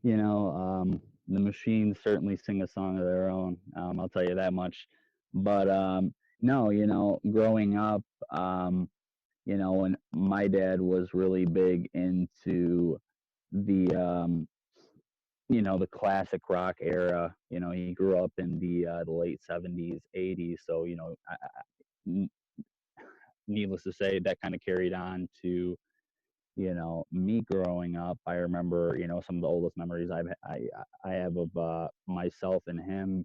You know, the machines certainly sing a song of their own. I'll tell you that much. But no, growing up, and my dad was really big into the the classic rock era. He grew up in the late '70s, '80s. So n- needless to say, that kind of carried on to me growing up. I remember some of the oldest memories I have of myself and him.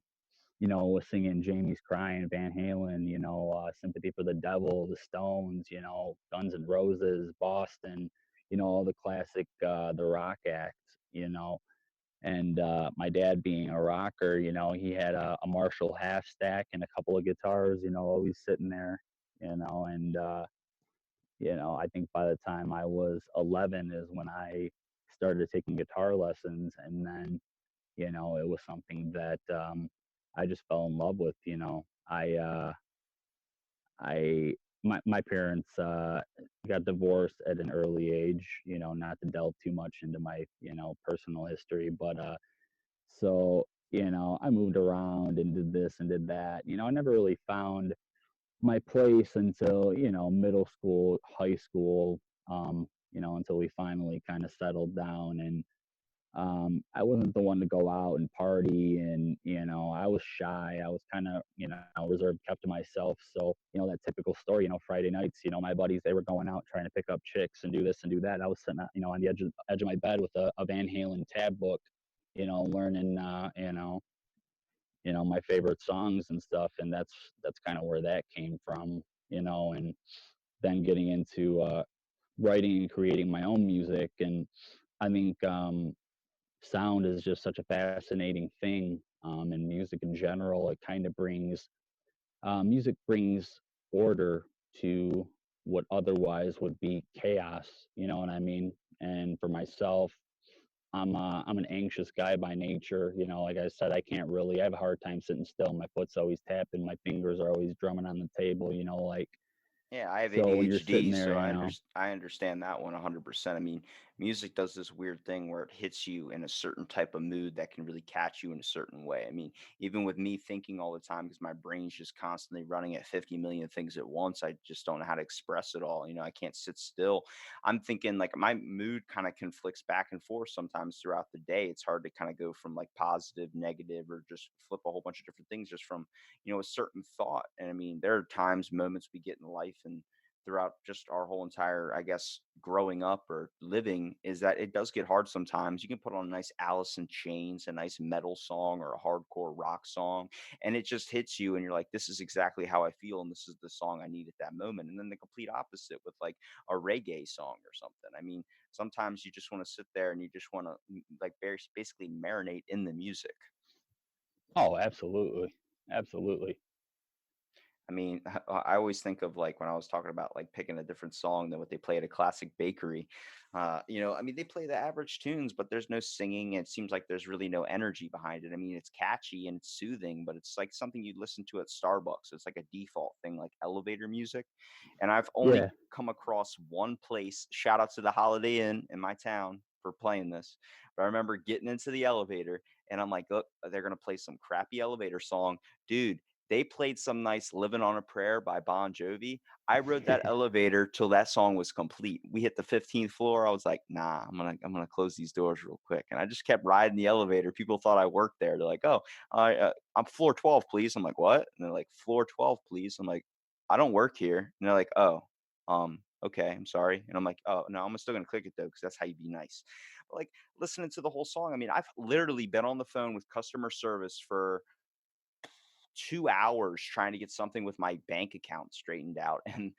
Was singing Jamie's Crying, Van Halen, Sympathy for the Devil, the Stones, Guns N' Roses, Boston, all the classic the rock acts. And my dad being a rocker, he had a Marshall half stack and a couple of guitars, always sitting there, and I think by the time I was 11 is when I started taking guitar lessons, and then it was something that I just fell in love with. I my parents got divorced at an early age. Not to delve too much into my personal history, but so I moved around and did this and did that. I never really found my place until middle school, high school, until we finally kind of settled down. And I wasn't the one to go out and party, and I was shy. I was kind of reserved, kept to myself. So that typical story. Friday nights, my buddies, they were going out trying to pick up chicks and do this and do that. I was sitting on the edge of my bed with a Van Halen tab book, learning my favorite songs and stuff. And that's kind of where that came from. And then getting into writing and creating my own music. And I think sound is just such a fascinating thing, and music in general. It kind of brings music brings order to what otherwise would be chaos. You know what I mean? And for myself, I'm an anxious guy by nature. Like I said, I have a hard time sitting still. My foot's always tapping, my fingers are always drumming on the table. Like, Yeah, I have so when you're sitting ADHD, there, so I understand that one 100%. I mean, music does this weird thing where it hits you in a certain type of mood that can really catch you in a certain way. I mean, even with me thinking all the time because my brain's just constantly running at 50 million things at once, I just don't know how to express it all. I can't sit still. I'm thinking like my mood kind of conflicts back and forth sometimes throughout the day. It's hard to kind of go from like positive, negative, or just flip a whole bunch of different things just from a certain thought. And I mean, there are times, moments we get in life and throughout just our whole entire, I guess, growing up or living, is that it does get hard sometimes. You can put on a nice Alice in Chains, a nice metal song or a hardcore rock song, and it just hits you, and you're like, this is exactly how I feel, and this is the song I need at that moment. And then the complete opposite with like a reggae song or something. I mean, sometimes you just want to sit there and you just want to like basically marinate in the music. oh, absolutely, absolutely. I mean, I always think of like when I was talking about like picking a different song than what they play at a classic bakery. I mean, they play the average tunes, but there's no singing. It seems like there's really no energy behind it. I mean, it's catchy and it's soothing, but it's like something you'd listen to at Starbucks. It's like a default thing, like elevator music. And I've only Yeah. come across one place. Shout out to the Holiday Inn in my town for playing this. But I remember getting into the elevator and I'm like, look, they're gonna play some crappy elevator song, dude. they played some nice "Living on a Prayer" by Bon Jovi. I rode that elevator till that song was complete. We hit the 15th floor. I was like, "Nah, I'm gonna close these doors real quick." And I just kept riding the elevator. People thought I worked there. They're like, "Oh, I'm floor 12, please." I'm like, "What?" And they're like, "Floor 12, please." I'm like, "I don't work here." And they're like, "Oh, okay, I'm sorry." And I'm like, "Oh, no, I'm still gonna click it though, because that's how you be nice." But, like, listening to the whole song, I mean, I've literally been on the phone with customer service for 2 hours trying to get something with my bank account straightened out, and,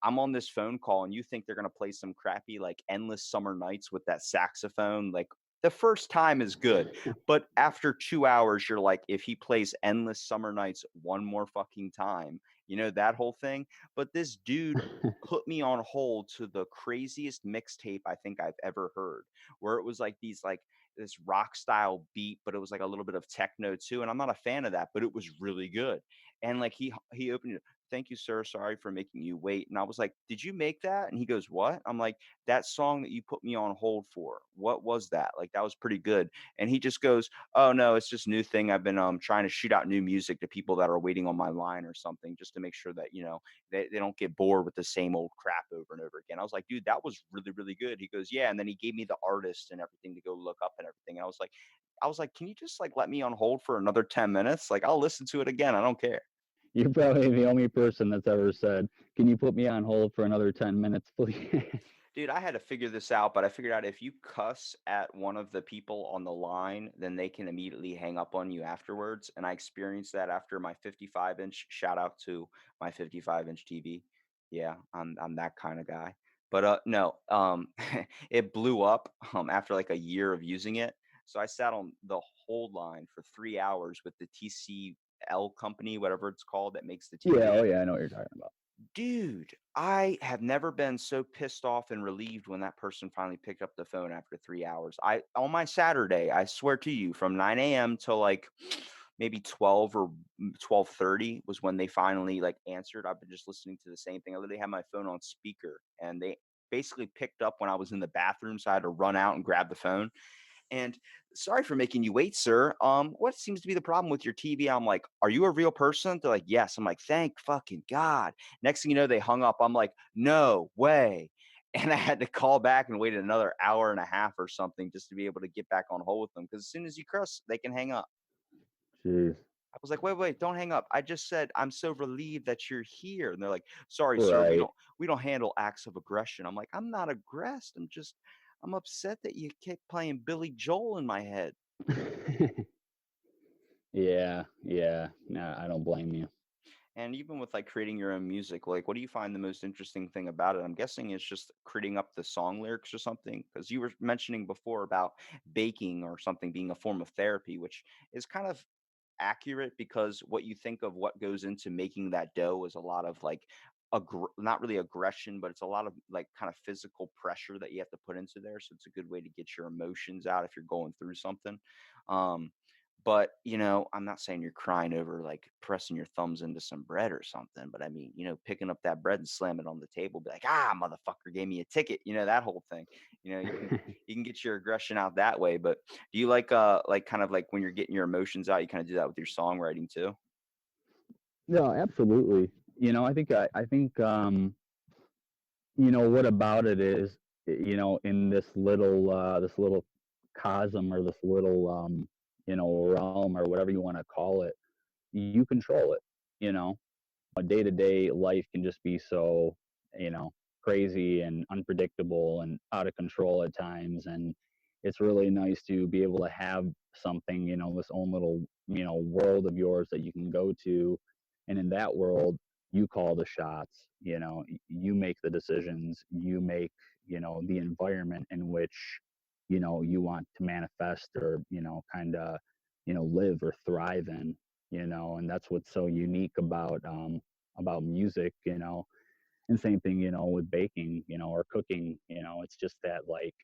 I'm on this phone call, and you think they're gonna play some crappy, like, "Endless Summer Nights" with that saxophone, like, the first time is good, but after 2 hours, you're like, "If he plays Endless Summer Nights one more fucking time," that whole thing? But this dude put me on hold to the craziest mixtape I think I've ever heard, where it was like these, like, this rock style beat, but it was like a little bit of techno too. And I'm not a fan of that, but it was really good. And like he opened it. "Thank you, sir. Sorry for making you wait." And I was like, "Did you make that?" And he goes, "What?" I'm like, "That song that you put me on hold for. What was that? Like that was pretty good." And he just goes, "Oh no, it's just new thing. I've been trying to shoot out new music to people that are waiting on my line or something, just to make sure that they don't get bored with the same old crap over and over again." I was like, "Dude, that was really, really good." He goes, "Yeah." And then he gave me the artist and everything to go look up and everything. And I was like, "Can you just like let me on hold for another 10 minutes? Like I'll listen to it again. I don't care." You're probably the only person that's ever said, "Can you put me on hold for another 10 minutes, please?" Dude, I had to figure this out, but I figured out if you cuss at one of the people on the line, then they can immediately hang up on you afterwards. And I experienced that after my 55-inch. Shout out to my 55-inch TV. Yeah, I'm that kind of guy. But no, it blew up after like a year of using it. So I sat on the hold line for 3 hours with the TCL company, whatever it's called, that makes the Yeah, TV. oh yeah, I know what you're talking about. Dude, I have never been so pissed off and relieved when that person finally picked up the phone after 3 hours. I On my Saturday, I swear to you, from 9 AM till, like, maybe 12 or 12:30 was when they finally, like, answered. I've been just listening to the same thing. I literally had my phone on speaker, and they basically picked up when I was in the bathroom, so I had to run out and grab the phone. And "Sorry for making you wait, sir. What seems to be the problem with your TV?" I'm like, "Are you a real person?" They're like, "Yes." I'm like, "Thank fucking God." Next thing you know, they hung up. I'm like, "No way." And I had to call back and wait another hour and a half or something just to be able to get back on hold with them. Because as soon as you cuss, they can hang up. Jeez. I was like, "Wait, wait, don't hang up. I just said I'm so relieved that you're here." And they're like, "Sorry, sir, we Right. don't we don't handle acts of aggression." I'm like, "I'm not aggressed. I'm upset that you kept playing Billy Joel in my head." Yeah, yeah. No, I don't blame you. And even with like creating your own music, like what do you find the most interesting thing about it? I'm guessing it's just creating up the song lyrics or something. Because you were mentioning before about baking or something being a form of therapy, which is kind of accurate because what you think of what goes into making that dough is a lot of like not really aggression, but it's a lot of like kind of physical pressure that you have to put into there. So it's a good way to get your emotions out if you're going through something. Um, but I'm not saying you're crying over like pressing your thumbs into some bread or something, but I mean, picking up that bread and slam it on the table, be like, "Ah, motherfucker gave me a ticket," that whole thing. You can get your aggression out that way. But do you like kind of like when you're getting your emotions out, you kind of do that with your songwriting too? No, absolutely. What about it is, in this little cosm or this little, realm or whatever you want to call it, you control it. You know, a day to day life can just be so, you know, crazy and unpredictable and out of control at times. And it's really nice to be able to have something, this own little, world of yours that you can go to. And in that world, you call the shots, you make the decisions, you make, the environment in which, you want to manifest or, kind of, live or thrive in, and that's what's so unique about music, and same thing, with baking, or cooking, it's just that like,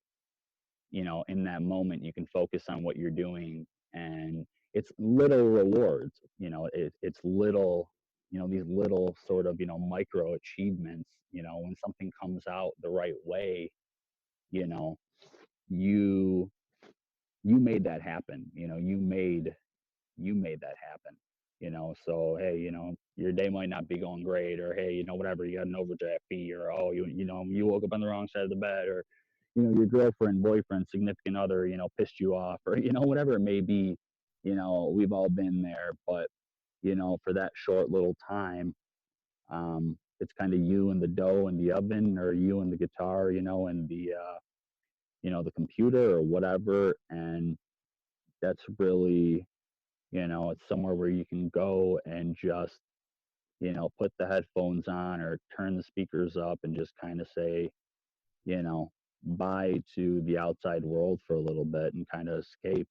in that moment you can focus on what you're doing and it's little rewards, it's little, these little sort of, micro achievements, when something comes out the right way, you know, you you made that happen, you made that happen. So hey, your day might not be going great, or hey, whatever, you got an overdraft fee, or oh, you woke up on the wrong side of the bed, or your girlfriend, boyfriend, significant other, pissed you off, or whatever it may be. We've all been there, but for that short little time, it's kind of you and the dough and the oven, or you and the guitar, and the computer or whatever, and that's really, it's somewhere where you can go and just, put the headphones on or turn the speakers up and just kind of say, you know, bye to the outside world for a little bit and kind of escape,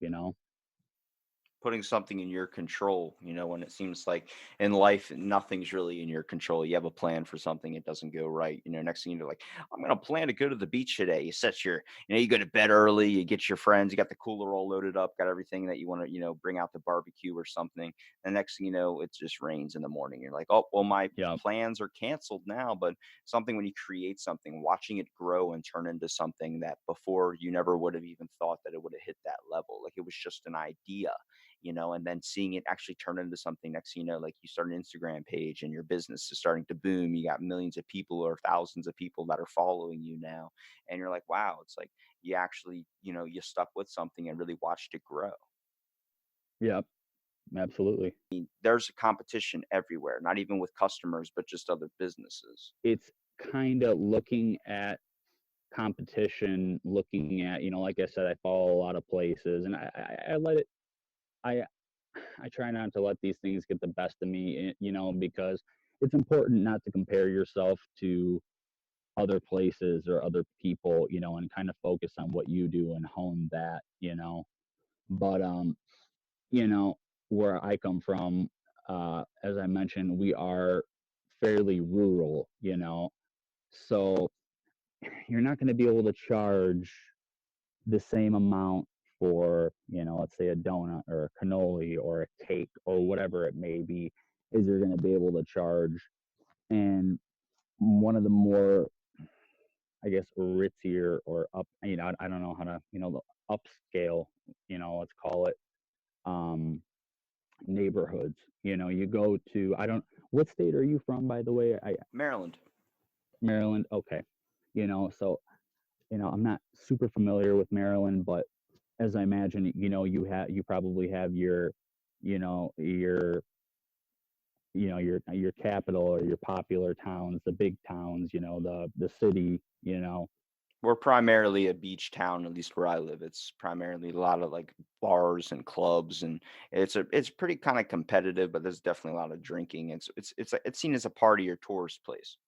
Putting something in your control, when it seems like in life nothing's really in your control. You have a plan for something, it doesn't go right. Next thing you're like, I'm gonna plan to go to the beach today. You set your, you go to bed early, you get your friends, you got the cooler all loaded up, got everything that you want to, bring out the barbecue or something. The next thing you know, it just rains in the morning. You're like, oh well, my Yeah. plans are canceled now. But something, when you create something, watching it grow and turn into something that before you never would have even thought that it would have hit that level. Like it was just an idea, and then seeing it actually turn into something. Next thing you know, like you start an Instagram page and your business is starting to boom. You got millions of people or thousands of people that are following you now. And you're like, wow, it's like you actually, you stuck with something and really watched it grow. Yeah, absolutely. There's a competition everywhere, not even with customers, but just other businesses. It's kind of looking at competition, looking at, like I said, I follow a lot of places, and I let it, I, I try not to let these things get the best of me, because it's important not to compare yourself to other places or other people, and kind of focus on what you do and hone that. But you know, where I come from, as I mentioned, we are fairly rural, so you're not going to be able to charge the same amount for, let's say a donut or a cannoli or a cake or whatever it may be, is you're going to be able to charge. And one of the more, I guess, ritzier or up, I don't know how to, the upscale, let's call it, um, neighborhoods. You go to, I don't, what state are you from, by the way? Maryland. Maryland. Okay. So, I'm not super familiar with Maryland, but as I imagine, you probably have your, you know, your, your capital or your popular towns, the big towns, the city, We're primarily a beach town, at least where I live. It's primarily a lot of like bars and clubs, and it's pretty kind of competitive, but there's definitely a lot of drinking. It's seen as a party or tourist place.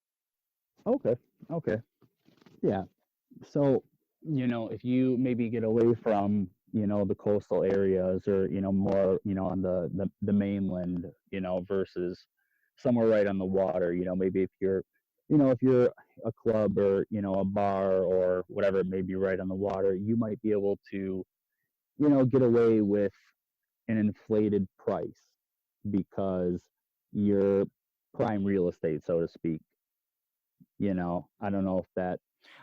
Okay. Okay. Yeah. So, if you maybe get away from, the coastal areas or, more, on the mainland, versus somewhere right on the water, maybe if you're a club or, a bar or whatever it may be right on the water, you might be able to, get away with an inflated price because you're prime real estate, so to speak. I don't know if that,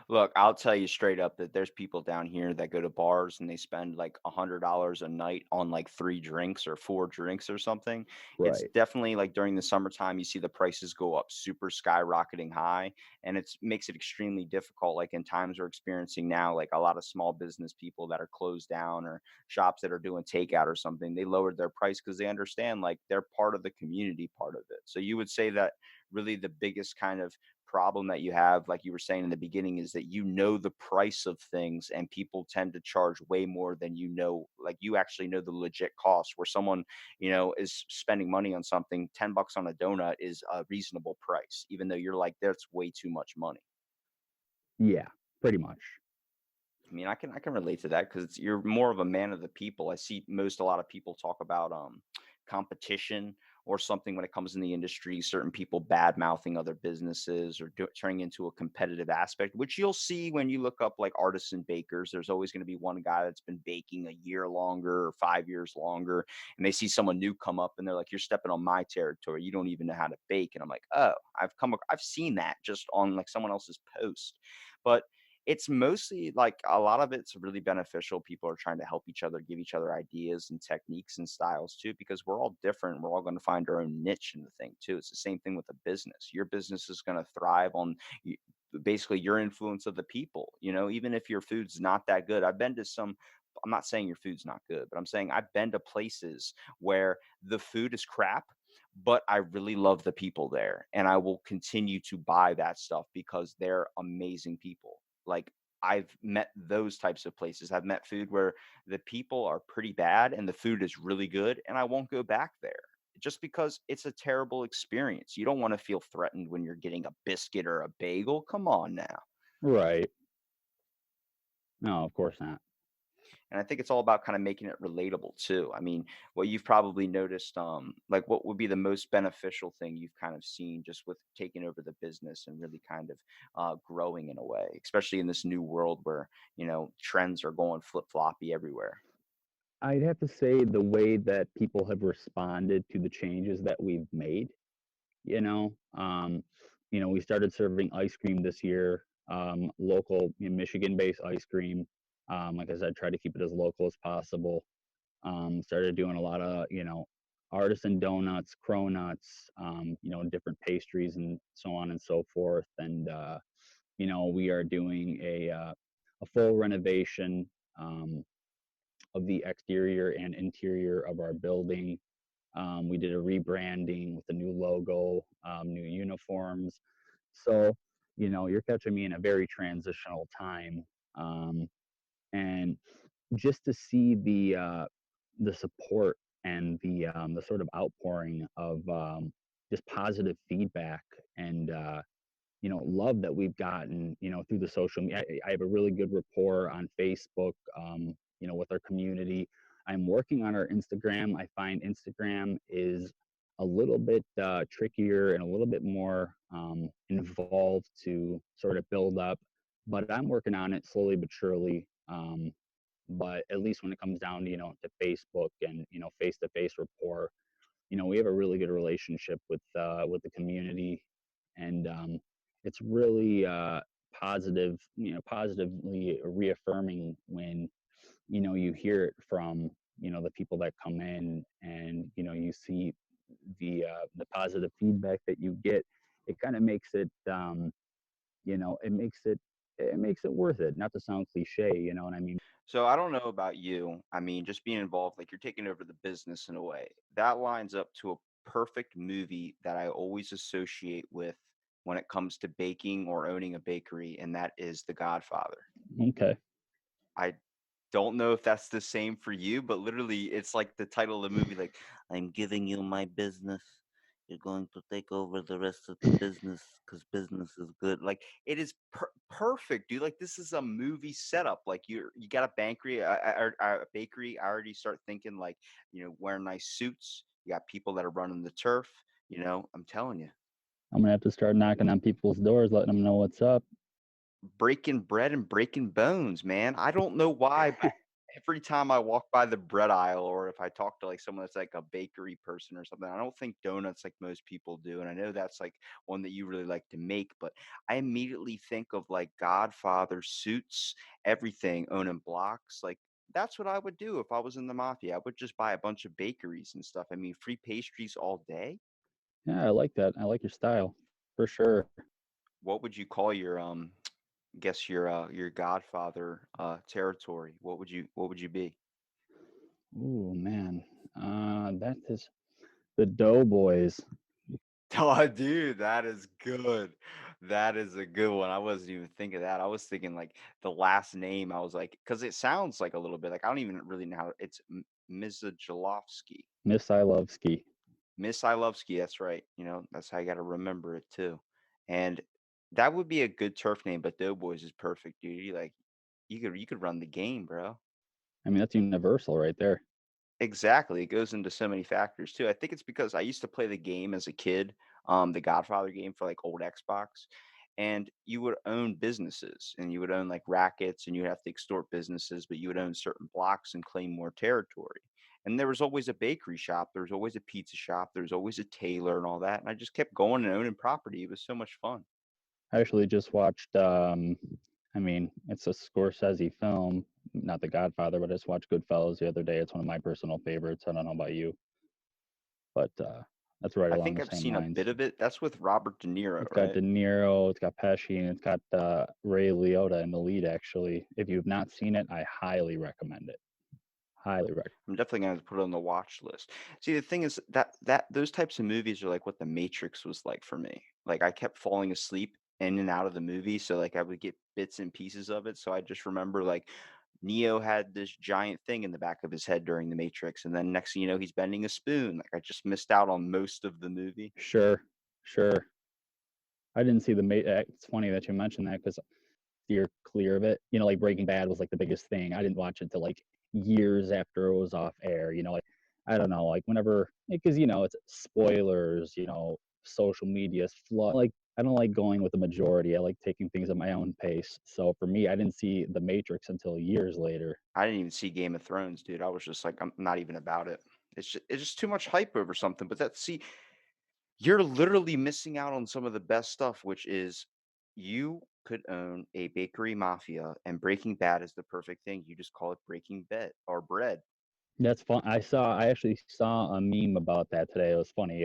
Look, I'll tell you straight up that there's people down here that go to bars and they spend like $100 a night on like three drinks or four drinks or something. It's right. definitely like during the summertime, you see the prices go up super skyrocketing high, and it makes it extremely difficult. Like in times we're experiencing now, like a lot of small business people that are closed down or shops that are doing takeout or something, they lowered their price because they understand like they're part of the community part of it. So you would say that really the biggest kind of problem that you have, like you were saying in the beginning, is that the price of things and people tend to charge way more than like you actually know the legit cost. Where someone, is spending money on something, $10 on a donut is a reasonable price, even though you're like, that's way too much money. Yeah, pretty much. I mean, I can relate to that because you're more of a man of the people. I see a lot of people talk about competition or something when it comes in the industry. Certain people bad mouthing other businesses or turning into a competitive aspect, which you'll see when you look up like artisan bakers. There's always going to be one guy that's been baking a year longer or 5 years longer, and they see someone new come up and they're like, "You're stepping on my territory. You don't even know how to bake." And I'm like, "Oh, I've seen that just on like someone else's post," but It's mostly like a lot of it's really beneficial. People are trying to help each other, give each other ideas and techniques and styles too, because we're all different. We're all going to find our own niche in the thing too. It's the same thing with a business. Your business is going to thrive on basically your influence of the people. Even if your food's not that good. I've been to some. I'm not saying your food's not good, but I'm saying I've been to places where the food is crap, but I really love the people there, and I will continue to buy that stuff because they're amazing people. Like, I've met those types of places. I've met food where the people are pretty bad and the food is really good, and I won't go back there just because it's a terrible experience. You don't want to feel threatened when you're getting a biscuit or a bagel. Come on now. Right. No, of course not. And I think it's all about kind of making it relatable too. I mean, what you've probably noticed, like what would be the most beneficial thing you've kind of seen just with taking over the business and really kind of growing in a way, especially in this new world where, trends are going flip floppy everywhere. I'd have to say the way that people have responded to the changes that we've made, you know, um, we started serving ice cream this year, local, Michigan-based ice cream. Like I said, try to keep it as local as possible. Started doing a lot of, artisan donuts, cronuts, different pastries and so on and so forth. And, we are doing a full renovation of the exterior and interior of our building. We did a rebranding with a new logo, new uniforms. So, you're catching me in a very transitional time. Um, and just to see the support and the sort of outpouring of just positive feedback and love that we've gotten through the social media. I have a really good rapport on Facebook, with our community. I'm working on our Instagram. I find Instagram is a little bit trickier and a little bit more involved to sort of build up, but I'm working on it slowly but surely. But at least when it comes down to to Facebook and face to face rapport, we have a really good relationship with the community, and it's really positive, positively reaffirming when you hear it from the people that come in, and you see the positive feedback that you get. It kind of makes it it makes it worth it. Not to sound cliche, you know what I mean? So I don't know about you. I mean, just being involved, like you're taking over the business in a way. That lines up to a perfect movie that I always associate with when it comes to baking or owning a bakery, and that is The Godfather. Okay. I don't know if that's the same for you, but literally it's like the title of the movie, like, I'm giving you my business. You're going to take over the rest of the business because business is good. Like it is perfect, dude. Like this is a movie setup. Like you got a bakery, a bakery. I already start thinking like, wearing nice suits. You got people that are running the turf. I'm telling you. I'm gonna have to start knocking on people's doors, letting them know what's up. Breaking bread and breaking bones, man. I don't know why, but every time I walk by the bread aisle or if I talk to like someone that's like a bakery person or something, I don't think donuts like most people do. And I know that's like one that you really like to make, but I immediately think of like Godfather suits, everything, owning blocks. Like that's what I would do if I was in the mafia. I would just buy a bunch of bakeries and stuff. I mean, free pastries all day. Yeah, I like that. I like your style, for sure. What would you call your guess your Godfather territory? What would you be? Ooh, man. That is the Doughboys. Oh, dude, that is good. That is a good one. I wasn't even thinking that. I was thinking like the last name. I was like, because it sounds like a little bit like I don't even really know how it's Misajlovski. Misajlovski. Misajlovski. That's right. That's how you got to remember it too. And that would be a good turf name, but Doughboys is perfect, dude. You could run the game, bro. I mean, that's universal right there. Exactly, it goes into so many factors too. I think it's because I used to play the game as a kid, the Godfather game for like old Xbox, and you would own businesses and you would own like rackets and you would have to extort businesses, but you would own certain blocks and claim more territory. And there was always a bakery shop, there was always a pizza shop, there was always a tailor and all that. And I just kept going and owning property. It was so much fun. I actually just watched I mean, it's a Scorsese film, not The Godfather, but I just watched Goodfellas the other day. It's one of my personal favorites. I don't know about you, but that's right I along think the I've same seen a lines. bit of it. That's with Robert De Niro, It's got right? De Niro, it's got Pesci, and it's got Ray Liotta in the lead. Actually, if you've not seen it, I highly recommend it. Highly recommend. I'm definitely gonna put it on the watch list. See, the thing is that those types of movies are like what The Matrix was like for me. Like I kept falling asleep in and out of the movie, so like I would get bits and pieces of it. So I just remember like Neo had this giant thing in the back of his head during The Matrix, and then next thing you know, he's bending a spoon. Like I just missed out on most of the movie. Sure, sure. I didn't see the. It's funny that you mentioned that because steer clear of it. You know, like Breaking Bad was like the biggest thing. I didn't watch it till like years after it was off air. You know, like I don't know, like whenever because you know it's spoilers. You know, social media's flood. Like I don't like going with the majority. I like taking things at my own pace. So for me, I didn't see The Matrix until years later. I didn't even see Game of Thrones, dude. I was just like, I'm not even about it. It's just too much hype over something. But that see, you're literally missing out on some of the best stuff, which is you could own a bakery mafia, and Breaking Bad is the perfect thing. You just call it Breaking Bed or Bread. That's fun. I actually saw a meme about that today. It was funny.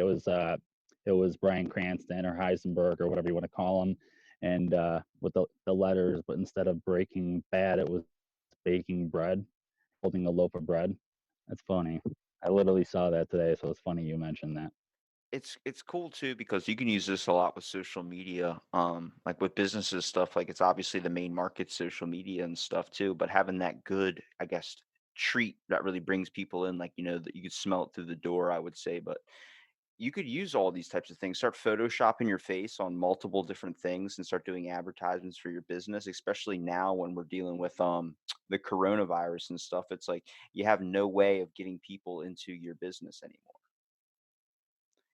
It was Bryan Cranston or Heisenberg or whatever you want to call him, and with the letters, but instead of breaking bad, it was baking bread, holding a loaf of bread. That's funny. I literally saw that today, so it's funny you mentioned that. It's cool too because you can use this a lot with social media. Like with businesses stuff, like it's obviously the main market, social media and stuff too. But having that good, I guess, treat that really brings people in, like that you could smell it through the door, I would say. But you could use all these types of things. Start photoshopping your face on multiple different things and start doing advertisements for your business, especially now when we're dealing with the coronavirus and stuff. It's like you have no way of getting people into your business anymore.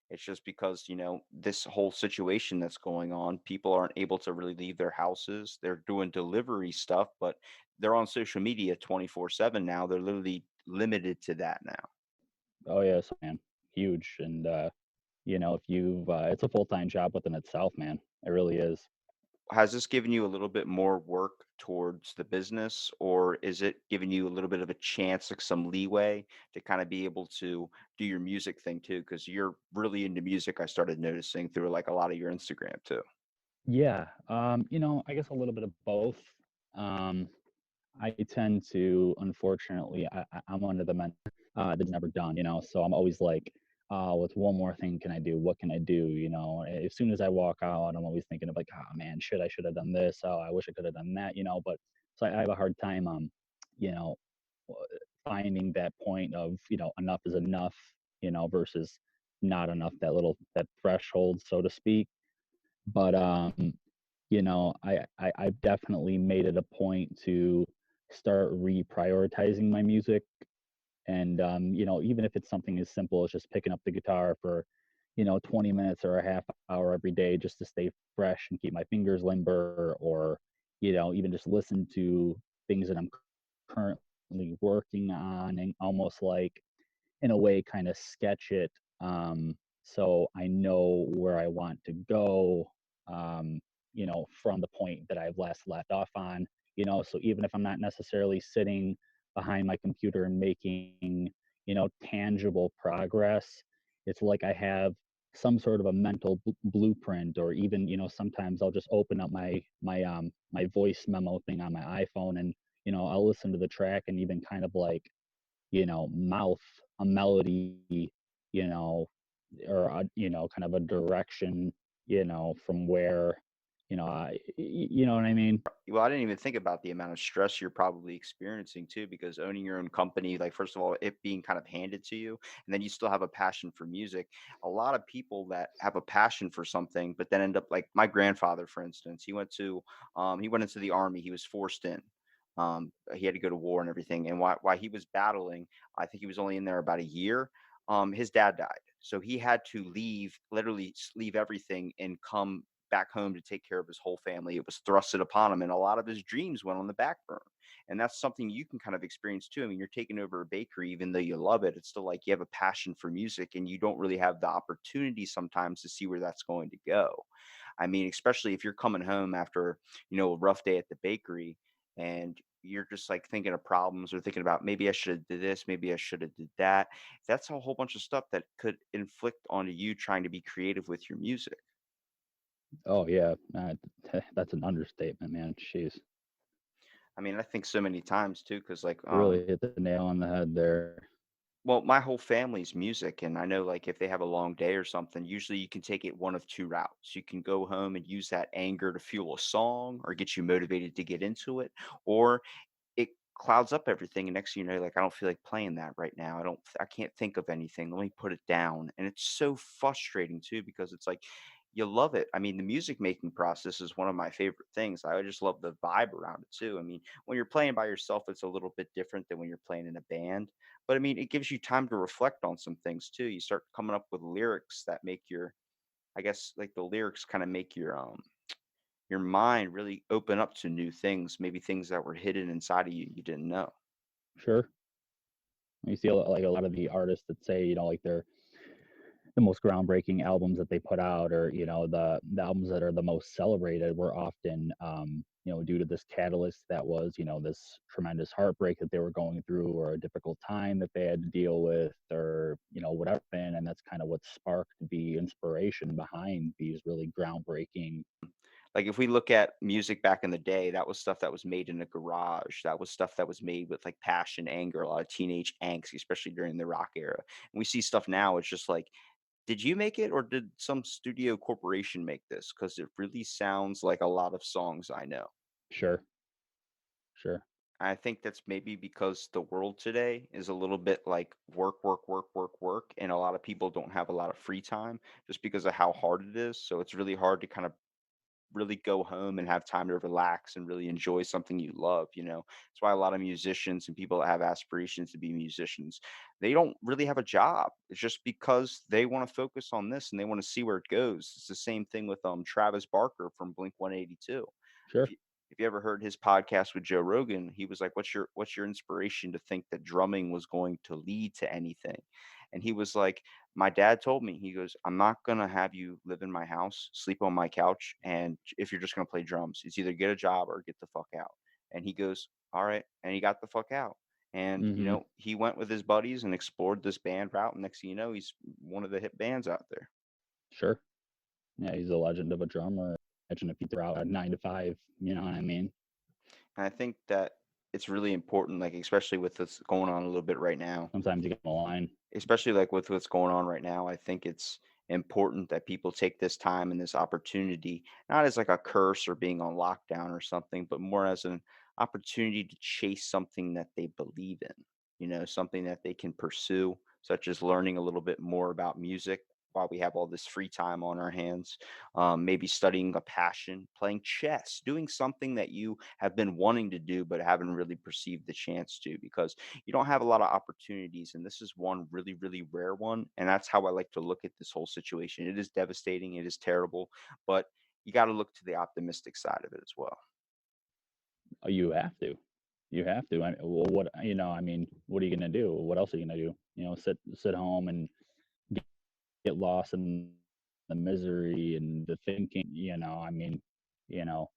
It's just because, this whole situation that's going on, people aren't able to really leave their houses. They're doing delivery stuff, but they're on social media 24/7 now. They're literally limited to that now. Oh yes, man, huge. And you know, if you've, it's a full time job within itself, man. It really is. Has this given you a little bit more work towards the business, or is it giving you a little bit of a chance, like some leeway to kind of be able to do your music thing too? Because you're really into music, I started noticing through like a lot of your Instagram too. Yeah. You know, I guess a little bit of both. Um, I tend to, unfortunately, I'm one of the men that's never done, you know, so I'm always like, what's one more thing can I do? What can I do? You know, as soon as I walk out, I'm always thinking of like, oh man, I should have done this. Oh, I wish I could have done that, you know, but so I have a hard time, you know, finding that point of, you know, enough is enough, you know, versus not enough, that threshold, so to speak. But, you know, I've definitely made it a point to start reprioritizing my music. And, you know, even if it's something as simple as just picking up the guitar for, you know, 20 minutes or a half hour every day just to stay fresh and keep my fingers limber, or, you know, even just listen to things that I'm currently working on and almost like in a way kind of sketch it, so I know where I want to go, you know, from the point that I've last left off on, you know, so even if I'm not necessarily sitting behind my computer and making, you know, tangible progress, it's like I have some sort of a mental blueprint. Or even, you know, sometimes I'll just open up my voice memo thing on my iPhone, and you know, I'll listen to the track and even kind of like, you know, mouth a melody, you know, or you know, kind of a direction, you know, from where, you know, you know what I mean? Well, I didn't even think about the amount of stress you're probably experiencing too, because owning your own company, like first of all, it being kind of handed to you, and then you still have a passion for music. A lot of people that have a passion for something, but then end up like my grandfather, for instance, he went into the army. He was forced in. He had to go to war and everything. And while he was battling, I think he was only in there about a year. His dad died, so he had to leave, literally leave everything and come back home to take care of his whole family. It was thrusted upon him, and a lot of his dreams went on the back burner. And that's something you can kind of experience too. I mean, you're taking over a bakery, even though you love it, it's still like you have a passion for music and you don't really have the opportunity sometimes to see where that's going to go. I mean, especially if you're coming home after, a rough day at the bakery and you're just like thinking of problems or thinking about maybe I should have did this, maybe I should have did that. That's a whole bunch of stuff that could inflict onto you trying to be creative with your music. Oh yeah, that's an understatement, man. Jeez, I mean, I think so many times too, because like you really hit the nail on the head there. well, my whole family's music, and I know, like, if they have a long day or something, usually you can take it one of 2 routes. You can go home and use that anger to fuel a song or get you motivated to get into it, or it clouds up everything, and next thing you know, like, I don't feel like playing that right now. I can't think of anything. Let me put it down. And it's so frustrating too because it's like you love it. I mean, the music making process is one of my favorite things. I just love the vibe around it too. I mean, when you're playing by yourself, it's a little bit different than when you're playing in a band. But I mean, it gives you time to reflect on some things too. You start coming up with lyrics that make I guess, like the lyrics kind of make your mind really open up to new things, maybe things that were hidden inside of you didn't know. Sure, you see like a lot of the artists that say, like they're the most groundbreaking albums that they put out, or the albums that are the most celebrated, were often due to this catalyst that was this tremendous heartbreak that they were going through, or a difficult time that they had to deal with, or whatever. And that's kind of what sparked the inspiration behind these really groundbreaking. Like, if we look at music back in the day, that was stuff that was made in a garage. That was stuff that was made with, like, passion, anger, a lot of teenage angst, especially during the rock era. And we see stuff now, it's just like, "Did you make it or did some studio corporation make this? Because it really sounds like a lot of songs I know." Sure, sure, I think that's maybe because the world today is a little bit like work, work, work, work, work, and a lot of people don't have a lot of free time just because of how hard it is. So it's really hard to kind of really go home and have time to relax and really enjoy something you love. That's why a lot of musicians and people that have aspirations to be musicians, they don't really have a job. It's just because they want to focus on this and they want to see where it goes. It's the same thing with Travis Barker from Blink 182. If sure, you if you ever heard his podcast with Joe Rogan, he was like, "What's your inspiration to think that drumming was going to lead to anything?" And he was like, my dad told me, he goes, "I'm not gonna have you live in my house, sleep on my couch, and if you're just gonna play drums, it's either get a job or get the fuck out." And he goes, "All right," and he got the fuck out. And hmm he went with his buddies and explored this band route. And next thing you know, he's one of the hit bands out there. sure. Yeah, he's a legend of a drummer. Imagine if he threw out a 9 to 5. You know what I mean? And I think that it's really important, like especially with what's going on a little bit right now. Sometimes you get a line. Especially like with what's going on right now, I think it's important that people take this time and this opportunity, not as like a curse or being on lockdown or something, but more as an opportunity to chase something that they believe in, something that they can pursue, such as learning a little bit more about music while we have all this free time on our hands. Maybe studying a passion, playing chess, doing something that you have been wanting to do but haven't really perceived the chance to, because you don't have a lot of opportunities, and this is one really, really rare one. And that's how I like to look at this whole situation. It is devastating, it is terrible, but you got to look to the optimistic side of it as well. Oh, you have to. You have to. Well, I mean, what are you gonna do? What else are you gonna do? Sit home and get, get lost in the misery and the thinking. I mean,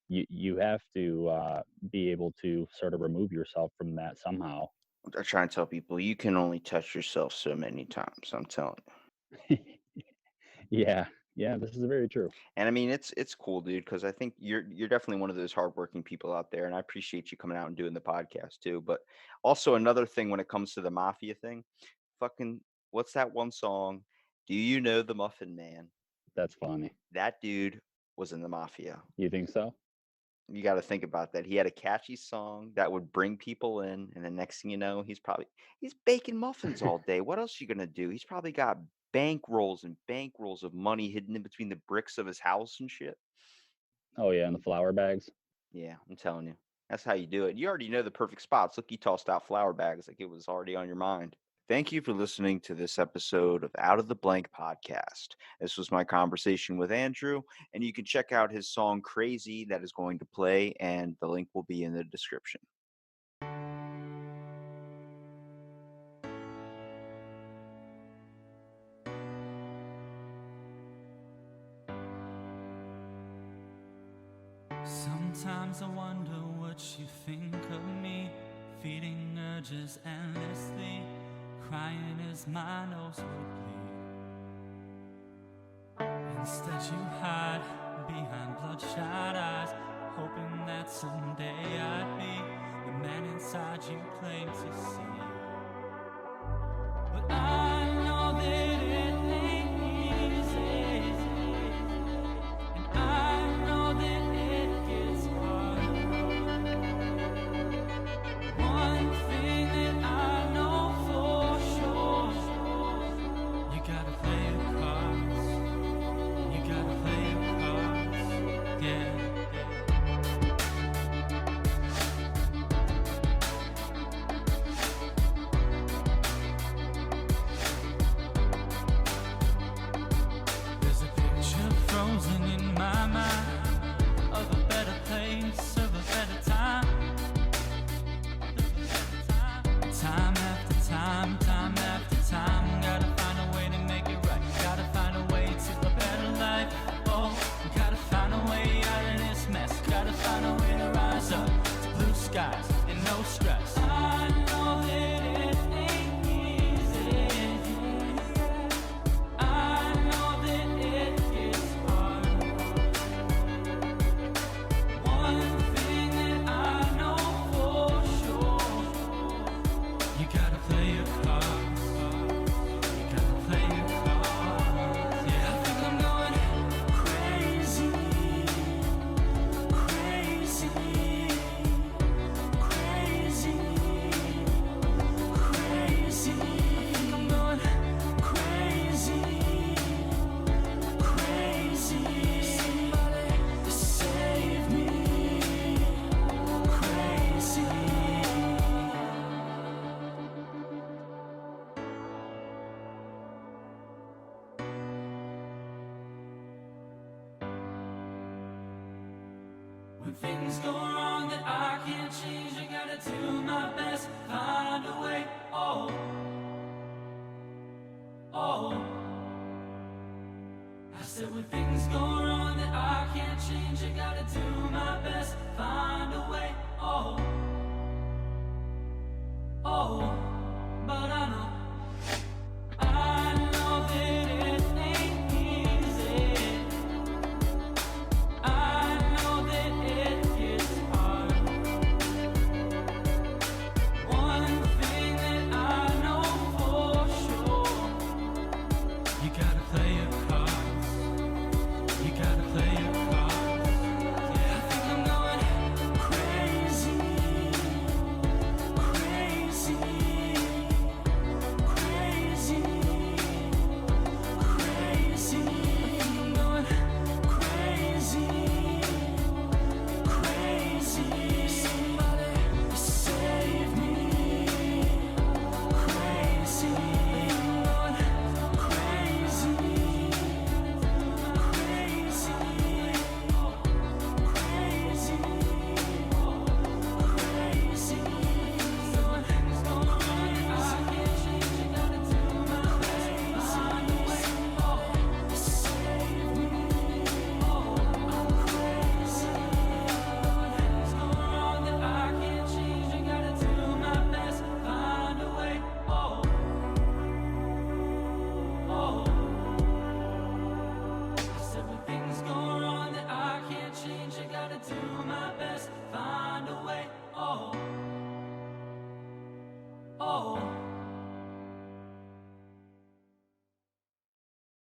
you have to be able to sort of remove yourself from that somehow. I try and tell people you can only touch yourself so many times, I'm telling you. Yeah, yeah, this is very true. And I mean, it's cool, dude, because I think you're definitely one of those hardworking people out there, and I appreciate you coming out and doing the podcast too. But also another thing when it comes to the mafia thing, fucking what's that one song? Do you know the Muffin Man? That's funny. That dude was in the mafia. You think so? You gotta think about that. He had a catchy song that would bring people in, and the next thing you know, he's baking muffins all day. What else you gonna do? He's probably got bankrolls and bankrolls of money hidden in between the bricks of his house and shit. Oh yeah, and the flour bags. Yeah, I'm telling you. That's how you do it. You already know the perfect spots. Look, you tossed out flour bags like it was already on your mind. Thank you for listening to this episode of Out of the Blank podcast. This was my conversation with Andrew, and you can check out his song Crazy that is going to play, and the link will be in the description. Sometimes I wonder what you think of me, feeding urges endlessly, crying as my nose would bleed. Instead you hide behind bloodshot eyes, hoping that someday I'd be the man inside you claim to see. But I know that it ain't easy, and I know that it gets hard. One thing that I know for sure, you gotta play your cards. You gotta play your cards, yeah. There's a picture frozen in my mind of a better place, of a better time. Time after time, time after time, gotta find a way to make it right. Gotta find a way to a better life. Oh, gotta find a way out of this mess. Gotta find a way to rise up to blue skies and no stress. I know that it ain't easy. I know that it gets hard. One thing that I know for sure, you gotta play your cards. You gotta play your cards. Yeah, I think I'm going crazy, crazy, crazy, crazy. I think I'm going crazy, crazy. Somebody to save me, crazy. When things go wrong that I can't change, I gotta do my best, find a way. Oh, oh. I said when things go wrong